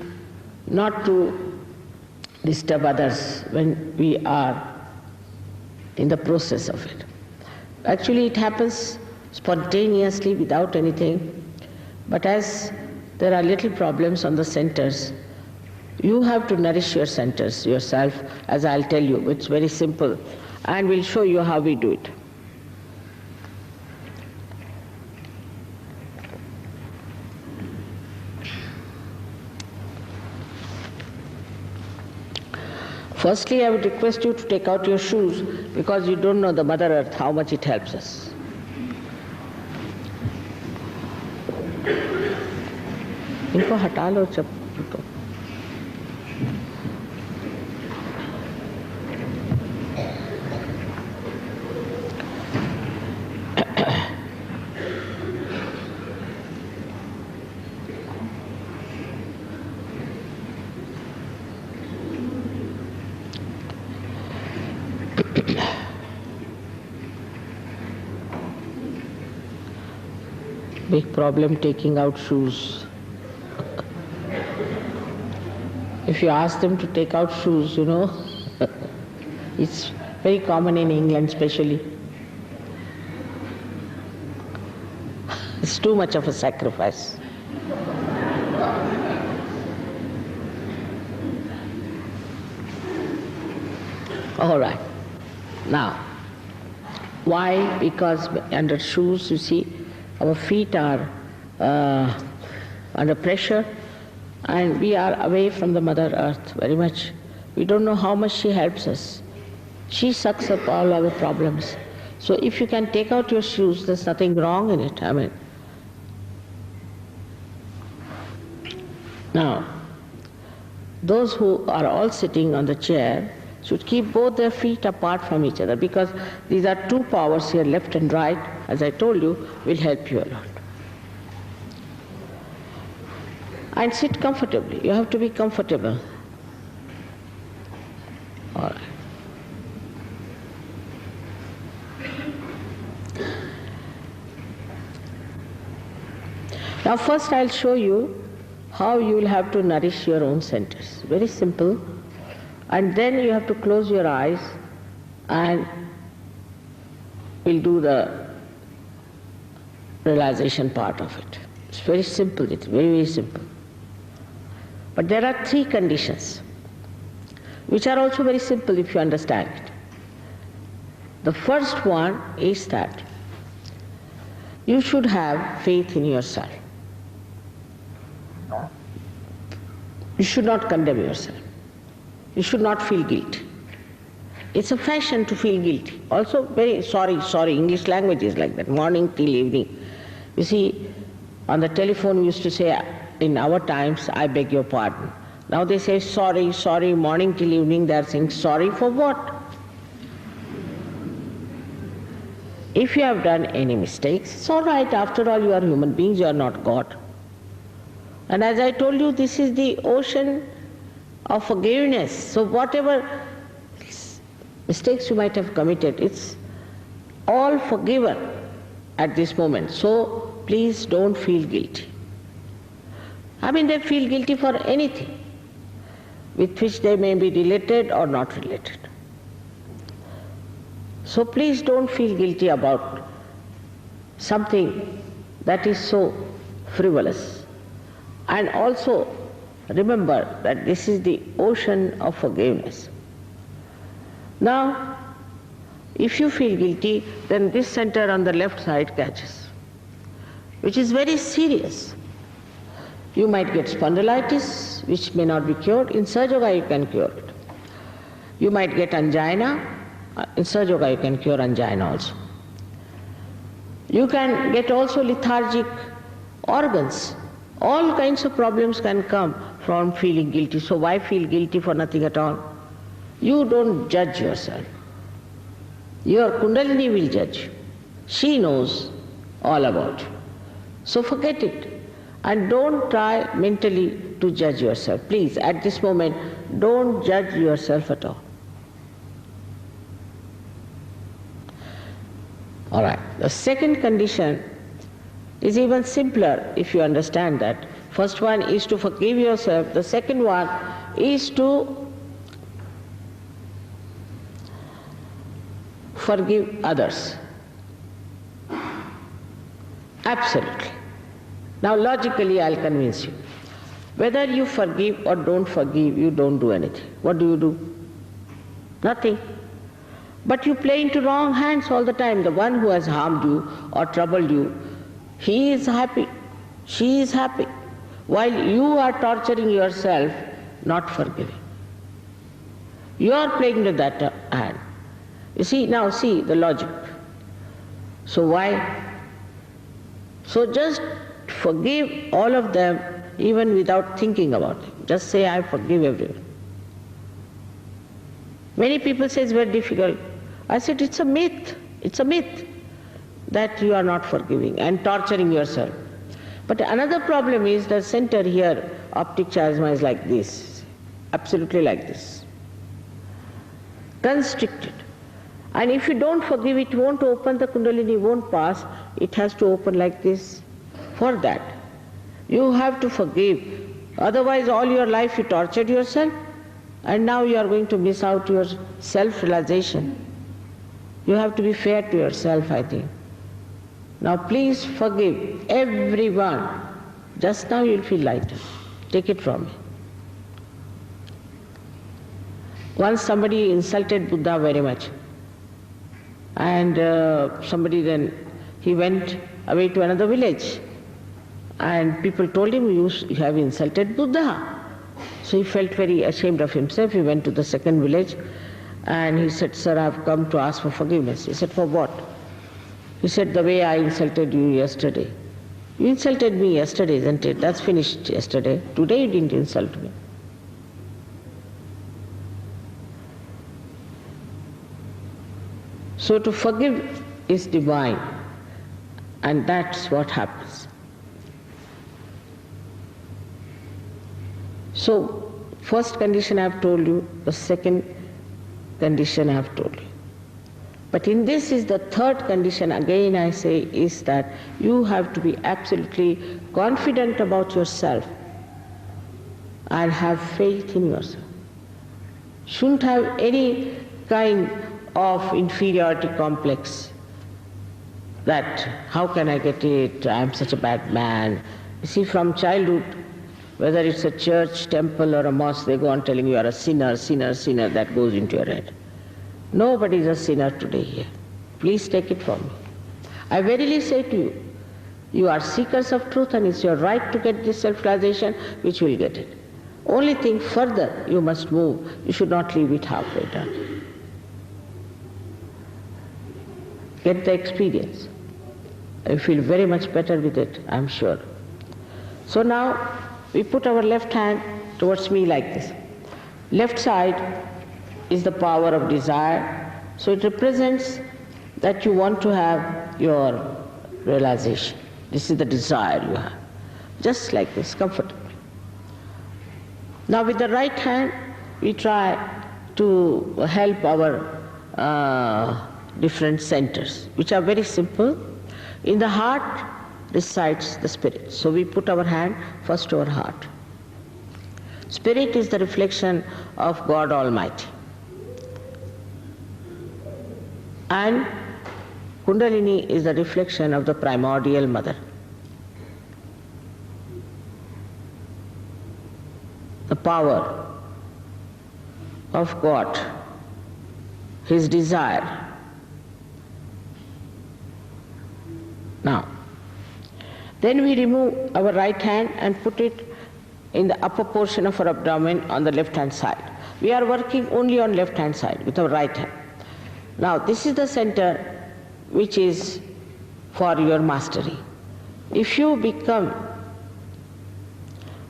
not to disturb others when we are in the process of it. Actually, it happens spontaneously without anything. But as there are little problems on the centers, you have to nourish your centers yourself, as I'll tell you. It's very simple, and we'll show you how we do it. Firstly, I would request you to take out your shoes, because you don't know the Mother Earth, how much it helps us. इनको हटा लो चप्पल को. Big problem taking out shoes. If you ask them to take out shoes, it's very common in England especially. It's too much of a sacrifice. All right. Now, why? Because under shoes, you see, our feet are under pressure, and we are away from the Mother Earth very much. We don't know how much she helps us. She sucks up all our problems. So if you can take out your shoes, there's nothing wrong in it. Now, those who are all sitting on the chair should keep both their feet apart from each other, because these are two powers here, left and right, as I told you, will help you a lot. And sit comfortably. You have to be comfortable. All right. Now first I'll show you how you will have to nourish your own centers. Very simple. And then you have to close your eyes, and we'll do the realization part of it. It's very simple. It's very, very simple. But there are three conditions, which are also very simple if you understand it. The first one is that you should have faith in yourself. You should not condemn yourself. You should not feel guilt. It's a fashion to feel guilty. Also very sorry, English language is like that, morning till evening. You see, on the telephone we used to say, in our times, I beg your pardon. Now they say sorry, morning till evening. They are saying sorry for what? If you have done any mistakes, it's all right. After all, you are human beings, you are not God. And as I told you, this is the ocean of forgiveness. So whatever mistakes you might have committed, it's all forgiven at this moment. So please don't feel guilty. They feel guilty for anything with which they may be related or not related. So please don't feel guilty about something that is so frivolous. And also remember that this is the ocean of forgiveness. Now, if you feel guilty, then this center on the left side catches, which is very serious. You might get spondylitis, which may not be cured. In Sahaja Yoga you can cure it. You might get angina. In Sahaja Yoga you can cure angina also. You can get also lethargic organs. All kinds of problems can come from feeling guilty. So why feel guilty for nothing at all? You don't judge yourself. Your Kundalini will judge you. She knows all about you. So forget it. And don't try mentally to judge yourself. Please, at this moment, don't judge yourself at all. All right. The second condition is even simpler if you understand that. First one is to forgive yourself. The second one is to forgive others. Absolutely. Now logically I'll convince you. Whether you forgive or don't forgive, you don't do anything. What do? Nothing. But you play into wrong hands all the time. The one who has harmed you or troubled you, he is happy, she is happy, while you are torturing yourself, not forgiving. You are playing to that hand. You see, now see the logic. So why? So just forgive all of them even without thinking about it. Just say, I forgive everyone. Many people say it's very difficult. I said, it's a myth. It's a myth that you are not forgiving and torturing yourself. But another problem is the center here, optic chiasma, is like this, absolutely like this, constricted. And if you don't forgive, it won't open, the Kundalini won't pass, it has to open like this. For that, you have to forgive. Otherwise, all your life you tortured yourself, and now you are going to miss out your self-realization. You have to be fair to yourself, I think. Now please forgive everyone. Just now you'll feel lighter. Take it from me. Once somebody insulted Buddha very much. And somebody then, he went away to another village. And people told him, you have insulted Buddha. So he felt very ashamed of himself. He went to the second village and he said, sir, I have come to ask for forgiveness. He said, for what? He said, the way I insulted you yesterday. You insulted me yesterday, isn't it? That's finished yesterday. Today you didn't insult me. So to forgive is divine, and that's what happens. So, first condition I have told you, the second condition I have told you. But in this is the third condition, again I say, is that you have to be absolutely confident about yourself and have faith in yourself. Shouldn't have any kind of inferiority complex that how can I get it, I am such a bad man. You see, from childhood, whether it's a church, temple or a mosque, they go on telling you are a sinner, sinner, sinner, that goes into your head. Nobody is a sinner today here. Please take it from me. I verily say to you, you are seekers of truth and it's your right to get this self-realization, which will get it. Only thing further you must move, you should not leave it halfway done. Get the experience. I feel very much better with it, I am sure. So now, we put our left hand towards me like this. Left side is the power of desire. So it represents that you want to have your realization. This is the desire you have. Just like this, comfortably. Now with the right hand, we try to help our different centers, which are very simple. In the heart resides the spirit. So we put our hand first to our heart. Spirit is the reflection of God Almighty. And Kundalini is the reflection of the primordial mother. The power of God, His desire. Now, then we remove our right hand and put it in the upper portion of our abdomen on the left hand side. We are working only on left hand side with our right hand. Now this is the center which is for your mastery. If you become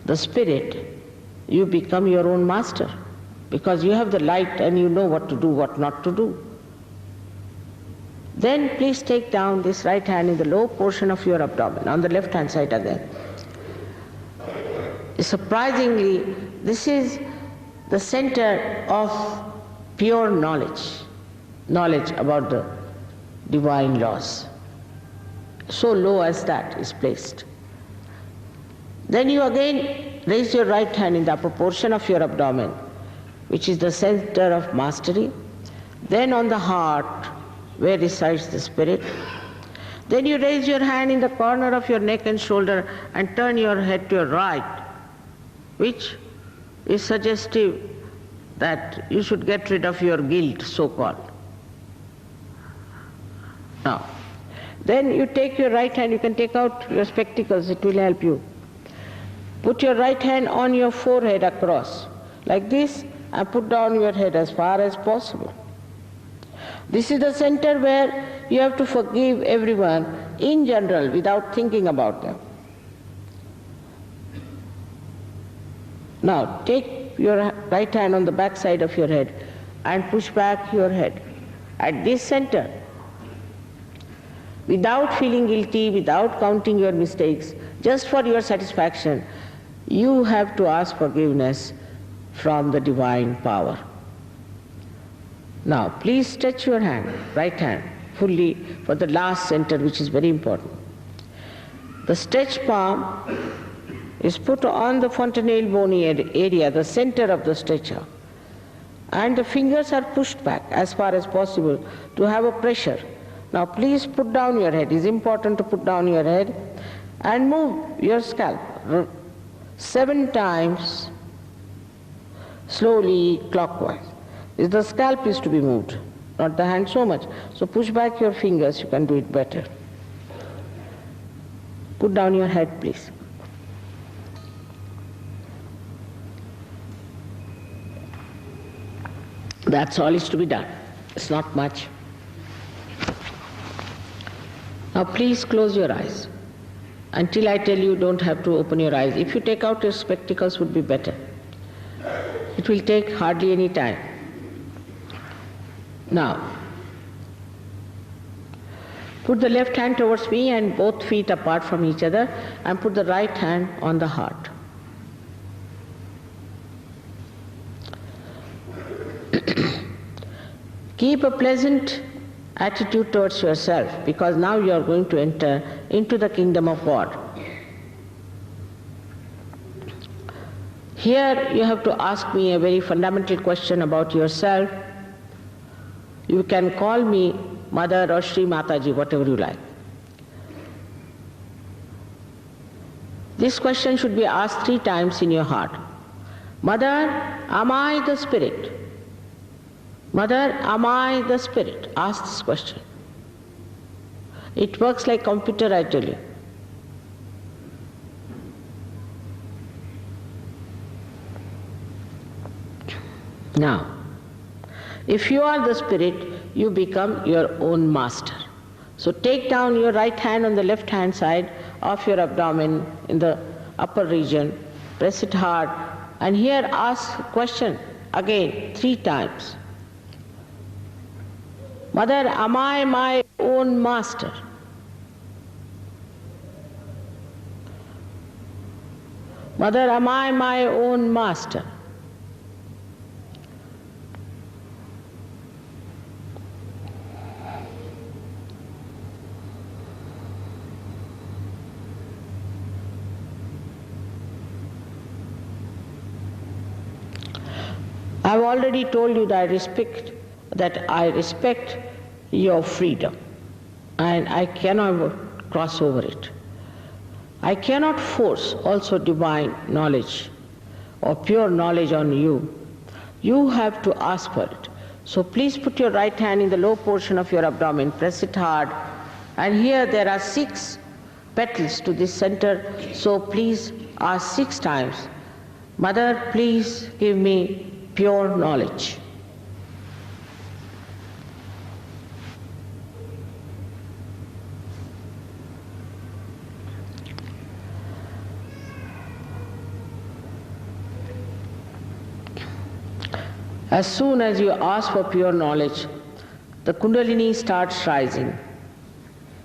the spirit, you become your own master, because you have the light and you know what to do, what not to do. Then please take down this right hand in the low portion of your abdomen, on the left hand side again. Surprisingly, this is the center of pure knowledge about the divine laws. So low as that is placed. Then you again raise your right hand in the upper portion of your abdomen, which is the center of mastery. Then on the heart, where resides the spirit. Then you raise your hand in the corner of your neck and shoulder and turn your head to your right, which is suggestive that you should get rid of your guilt, so-called. Now, then you take your right hand, you can take out your spectacles, it will help you. Put your right hand on your forehead across, like this, and put down your head as far as possible. This is the center where you have to forgive everyone in general without thinking about them. Now, take your right hand on the back side of your head and push back your head. At this center, without feeling guilty, without counting your mistakes, just for your satisfaction, you have to ask forgiveness from the divine power. Now, please stretch your hand, right hand, fully for the last center, which is very important. The stretched palm is put on the fontanelle bony area, the center of the stretcher, and the fingers are pushed back as far as possible to have a pressure. Now please put down your head. It is important to put down your head and move your scalp 7 times slowly clockwise. The scalp is to be moved, not the hand so much. So push back your fingers, you can do it better. Put down your head, please. That's all is to be done. It's not much. Now please close your eyes. Until I tell you, don't have to open your eyes. If you take out your spectacles, would be better. It will take hardly any time. Now, put the left hand towards me and both feet apart from each other, and put the right hand on the heart. Keep a pleasant attitude towards yourself, because now you are going to enter into the kingdom of God. Here you have to ask me a very fundamental question about yourself. You can call me Mother or Sri Mataji, whatever you like. This question should be asked 3 times in your heart. Mother, am I the spirit? Mother, am I the spirit? Ask this question. It works like computer, I tell you. Now, if you are the spirit, you become your own master. So take down your right hand on the left hand side of your abdomen in the upper region, press it hard, and here ask question again 3 times. Mother, am I my own master? Mother, am I my own master? I've already told you that I respect your freedom, and I cannot cross over it. I cannot force also divine knowledge or pure knowledge on you. You have to ask for it. So please put your right hand in the low portion of your abdomen, press it hard, and here there are 6 petals to this center, so please ask 6 times. Mother, please give me pure knowledge. As soon as you ask for pure knowledge, the Kundalini starts rising.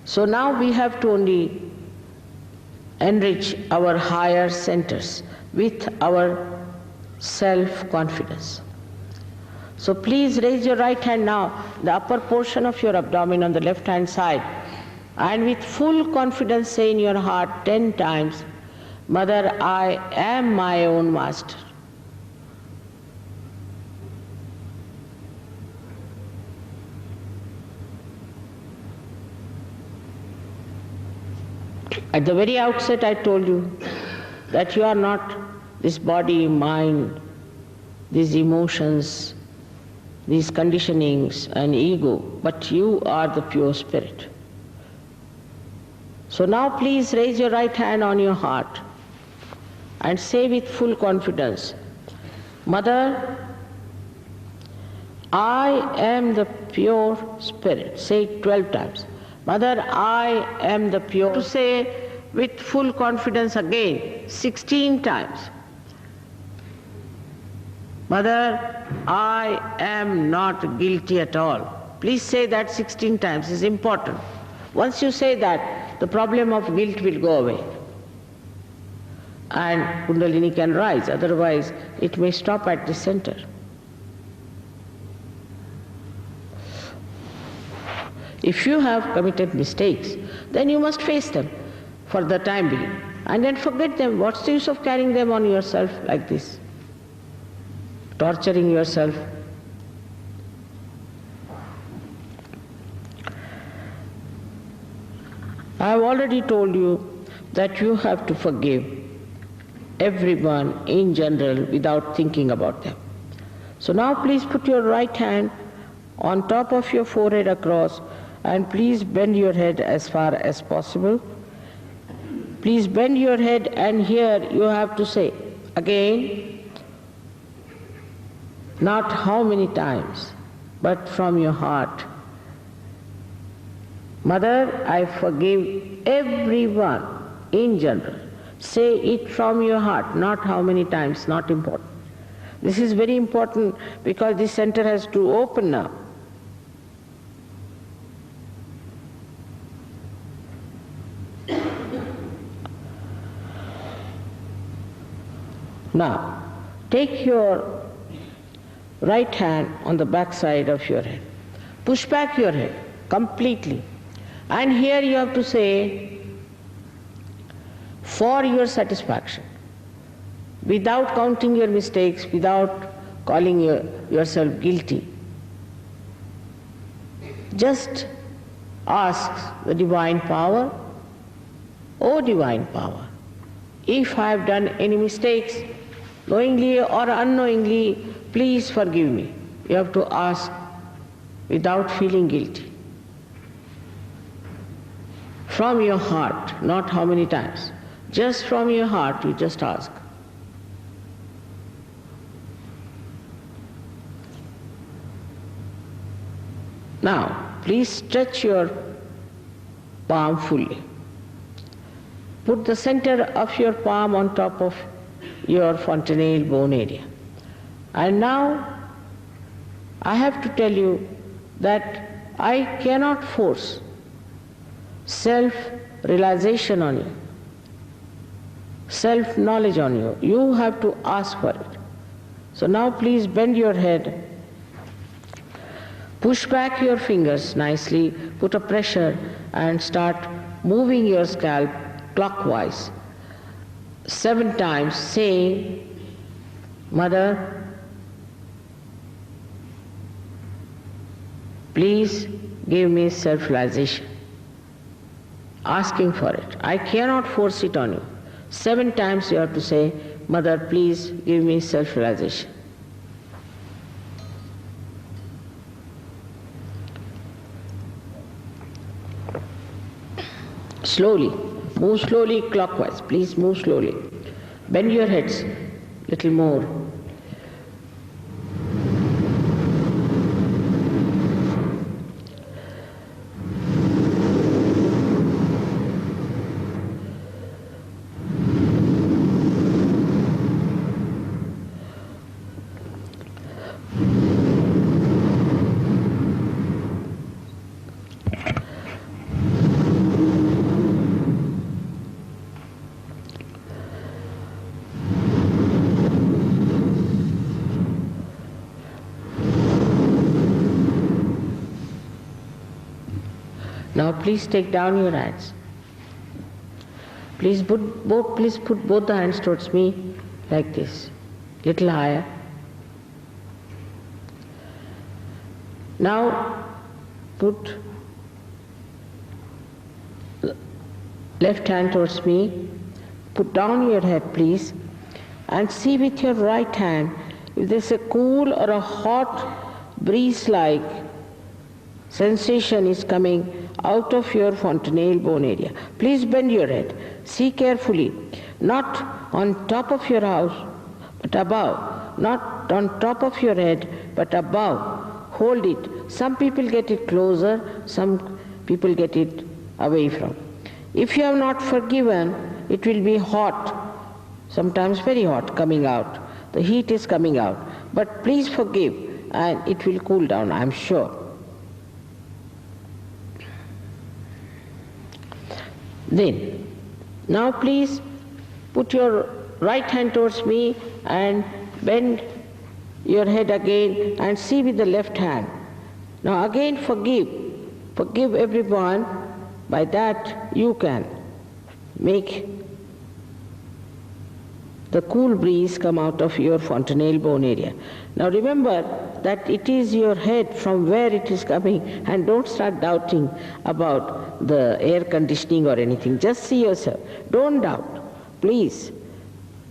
So now we have to only enrich our higher centers with our self-confidence. So please raise your right hand now, the upper portion of your abdomen on the left hand side, and with full confidence say in your heart 10 times, Mother, I am my own master. At the very outset I told you that you are not this body, mind, these emotions, these conditionings and ego, but you are the pure spirit. So now please raise your right hand on your heart and say with full confidence, Mother, I am the pure spirit. Say it 12 times. Mother, I am the pure. To say with full confidence again, 16 times. Mother, I am not guilty at all. Please say that 16 times, it's important. Once you say that, the problem of guilt will go away. And Kundalini can rise, otherwise it may stop at the center. If you have committed mistakes, then you must face them for the time being. And then forget them. What's the use of carrying them on yourself like this? Torturing yourself. I have already told you that you have to forgive everyone in general without thinking about them. So now please put your right hand on top of your forehead across, and please bend your head as far as possible. Please bend your head, and here you have to say again, not how many times, but from your heart. Mother, I forgive everyone in general. Say it from your heart, not how many times, not important. This is very important because this center has to open now. Now, take your right hand on the back side of your head. Push back your head completely. And here you have to say, for your satisfaction, without counting your mistakes, without calling yourself guilty. Just ask the divine power, O divine power, if I have done any mistakes, knowingly or unknowingly, please forgive me. You have to ask without feeling guilty. From your heart, not how many times. Just from your heart, you just ask. Now, please stretch your palm fully. Put the center of your palm on top of your fontanelle bone area. And now, I have to tell you that I cannot force self-realization on you, self-knowledge on you. You have to ask for it. So now please bend your head, push back your fingers nicely, put a pressure and start moving your scalp clockwise 7 times, saying, Mother, please give me self-realization. Asking for it. I cannot force it on you. 7 times you have to say, Mother, please give me self-realization. Slowly, move slowly clockwise. Please move slowly. Bend your heads little more. Now please take down your hands. Please put both the hands towards me like this, little higher. Now put left hand towards me. Put down your head, please, and see with your right hand if there's a cool or a hot breeze-like sensation is coming out of your fontanelle bone area. Please bend your head. See carefully, not on top of your house, but above. Not on top of your head, but above. Hold it. Some people get it closer, some people get it away from. If you have not forgiven, it will be hot, sometimes very hot, coming out. The heat is coming out. But please forgive, and it will cool down, I am sure. Then, now please put your right hand towards me and bend your head again and see with the left hand. Now again forgive. Forgive everyone. By that you can make the cool breeze come out of your fontanelle bone area. Now remember that it is your head from where it is coming, and don't start doubting about the air conditioning or anything. Just see yourself. Don't doubt, please.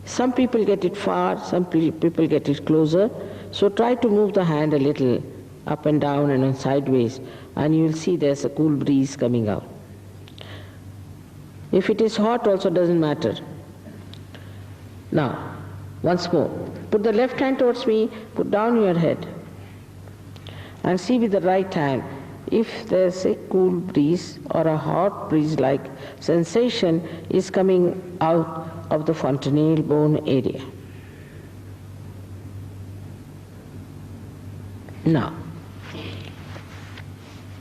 Some people get it far, some people get it closer. So try to move the hand a little up and down and sideways, and you will see there's a cool breeze coming out. If it is hot also doesn't matter. Now, once more, put the left hand towards me, put down your head, and see with the right hand if there's a cool breeze or a hot breeze-like sensation is coming out of the fontanelle bone area. Now,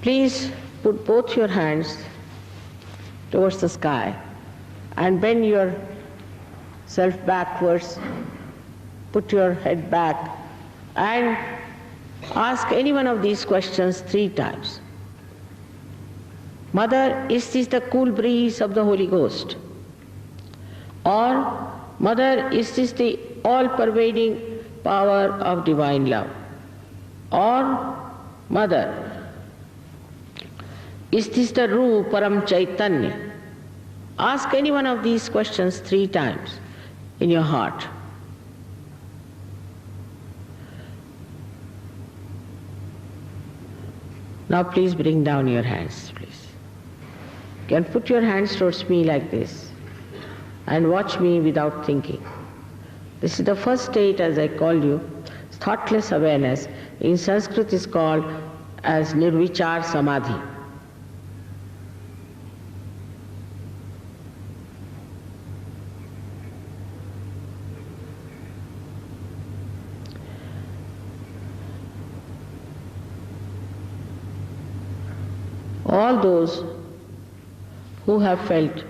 please put both your hands towards the sky and bend yourself backwards, put your head back, and ask any one of these questions 3 times. Mother, is this the cool breeze of the Holy Ghost? Or, Mother, is this the all-pervading power of divine love? Or, Mother, is this the Ru Param Chaitanya? Ask any one of these questions 3 times in your heart. Now please bring down your hands, please. You can put your hands towards me like this and watch me without thinking. This is the first state, as I called you, thoughtless awareness. In Sanskrit is called as Nirvichar Samadhi. All those who have felt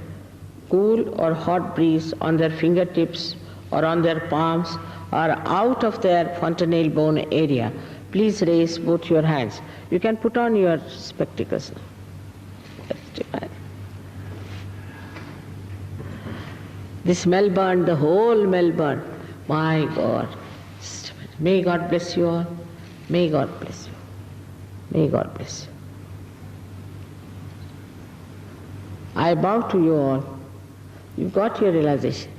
cool or hot breeze on their fingertips or on their palms or out of their fontanelle bone area, please raise both your hands. You can put on your spectacles now. This Melbourne, the whole Melbourne, my God. May God bless you all. May God bless you. May God bless you. I bow to you all. You've got your realization,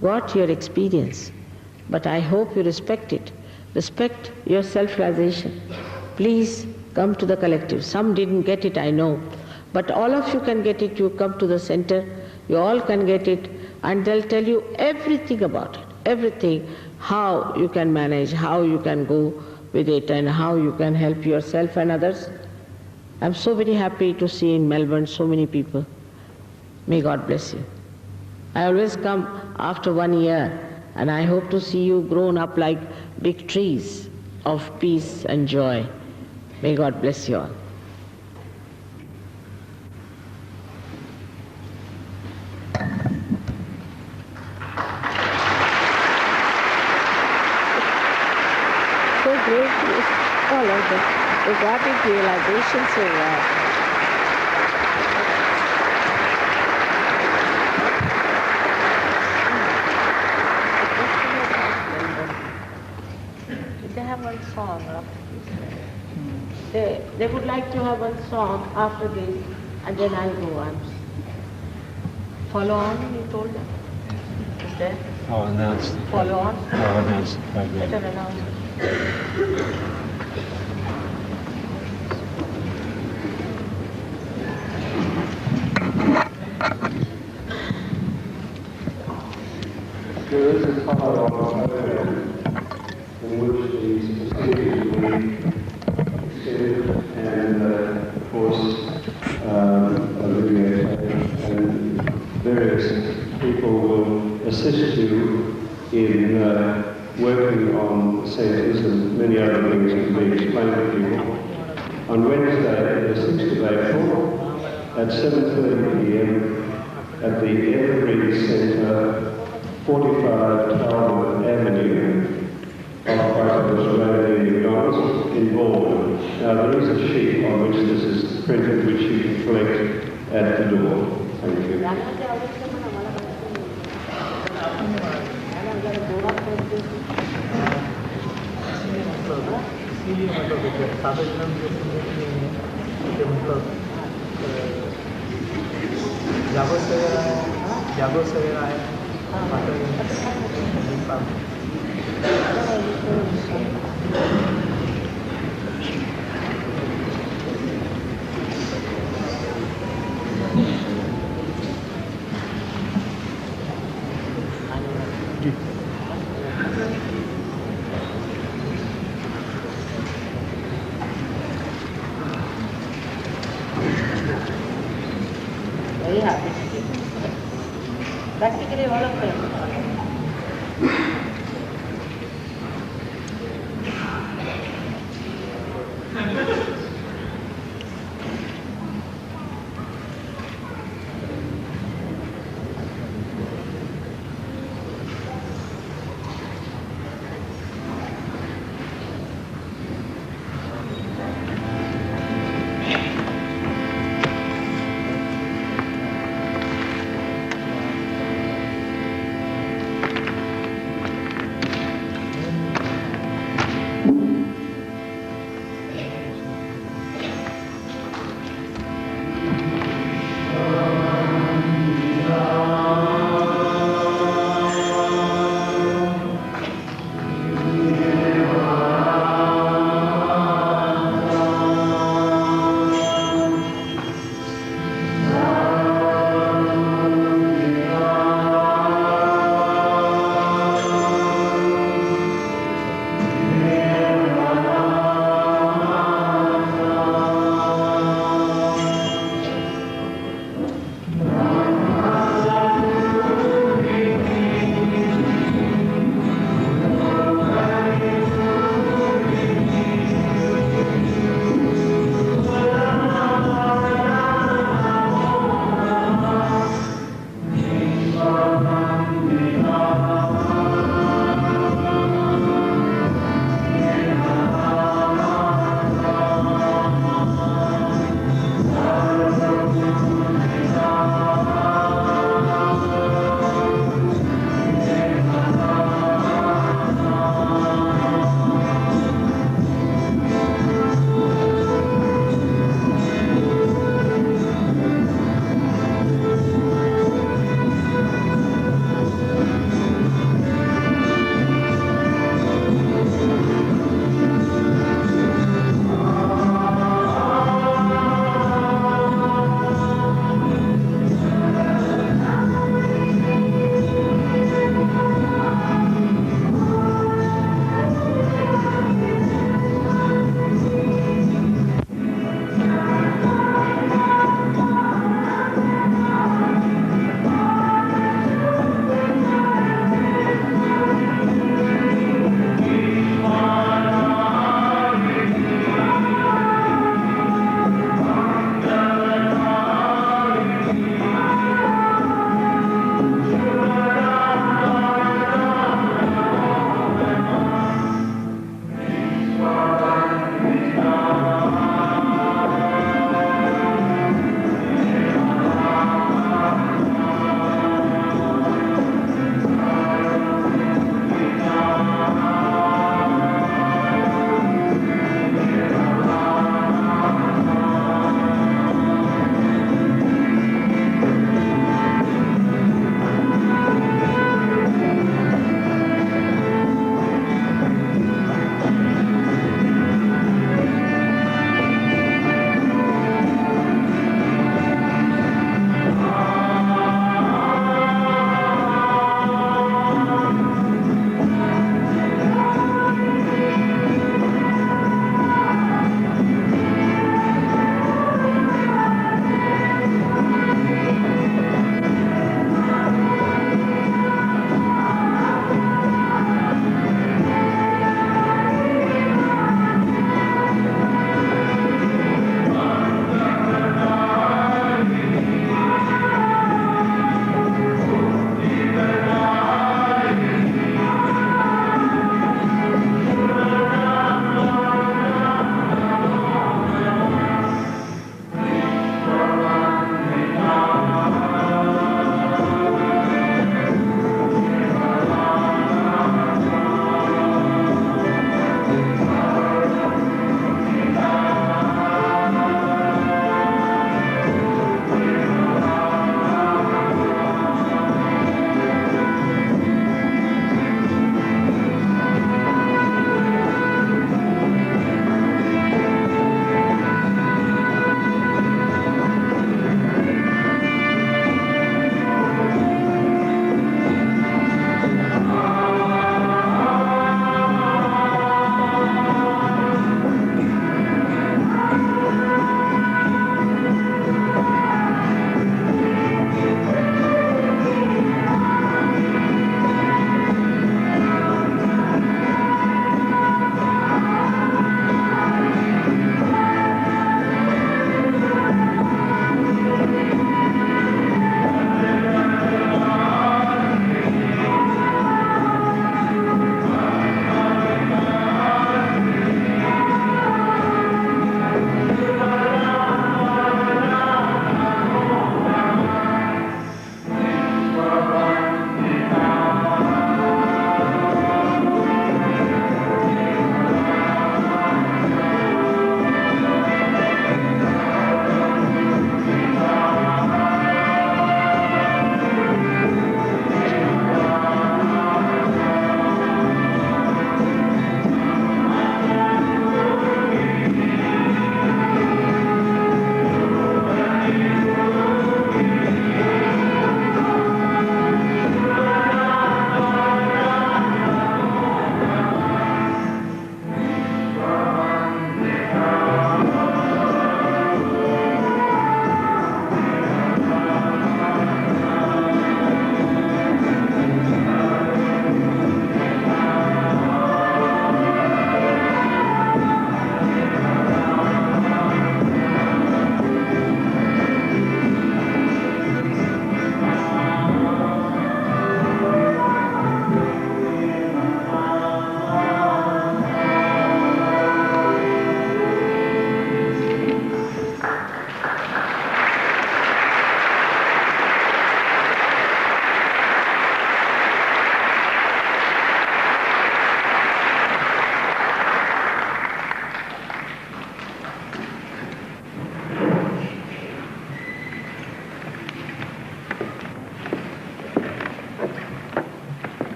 got your experience, but I hope you respect it. Respect your self-realization. Please come to the collective. Some didn't get it, I know, but all of you can get it. You come to the center, you all can get it, and they'll tell you everything about it, everything, how you can manage, how you can go with it, and how you can help yourself and others. I'm so very happy to see in Melbourne so many people. May God bless you. I always come after 1 year, and I hope to see you grown up like big trees of peace and joy. May God bless you all. So great to follow the egotic realization so well. Song after this. They would like to have one song after this, and then I go on. Follow on, you told. Is there? I'll announce. Follow on. I'll announce the program. Better announce. There is a follow-on program in which these procedures will be extended and, of course, alleviated, and various people will assist you in working on centres and many other things to be explained to you. On Wednesday, the 6th of April, at 7:30 p.m. at the Evergreen Centre, 45 Talbot Avenue, off by the Australian McDonald's in Baldwin. Now there is a sheet on which this is printed, which you can collect at the door. Thank you. जागो सवेरा है Very happy. Practically all of them.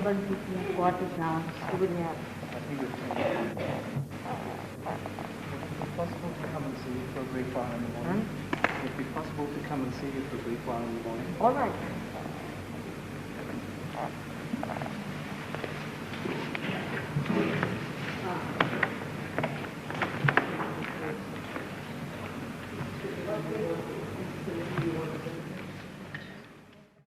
What is now? Souvenir. Possible to come and see you for a brief while in the morning? Would it be possible to come and see you for a brief while in the morning? All right.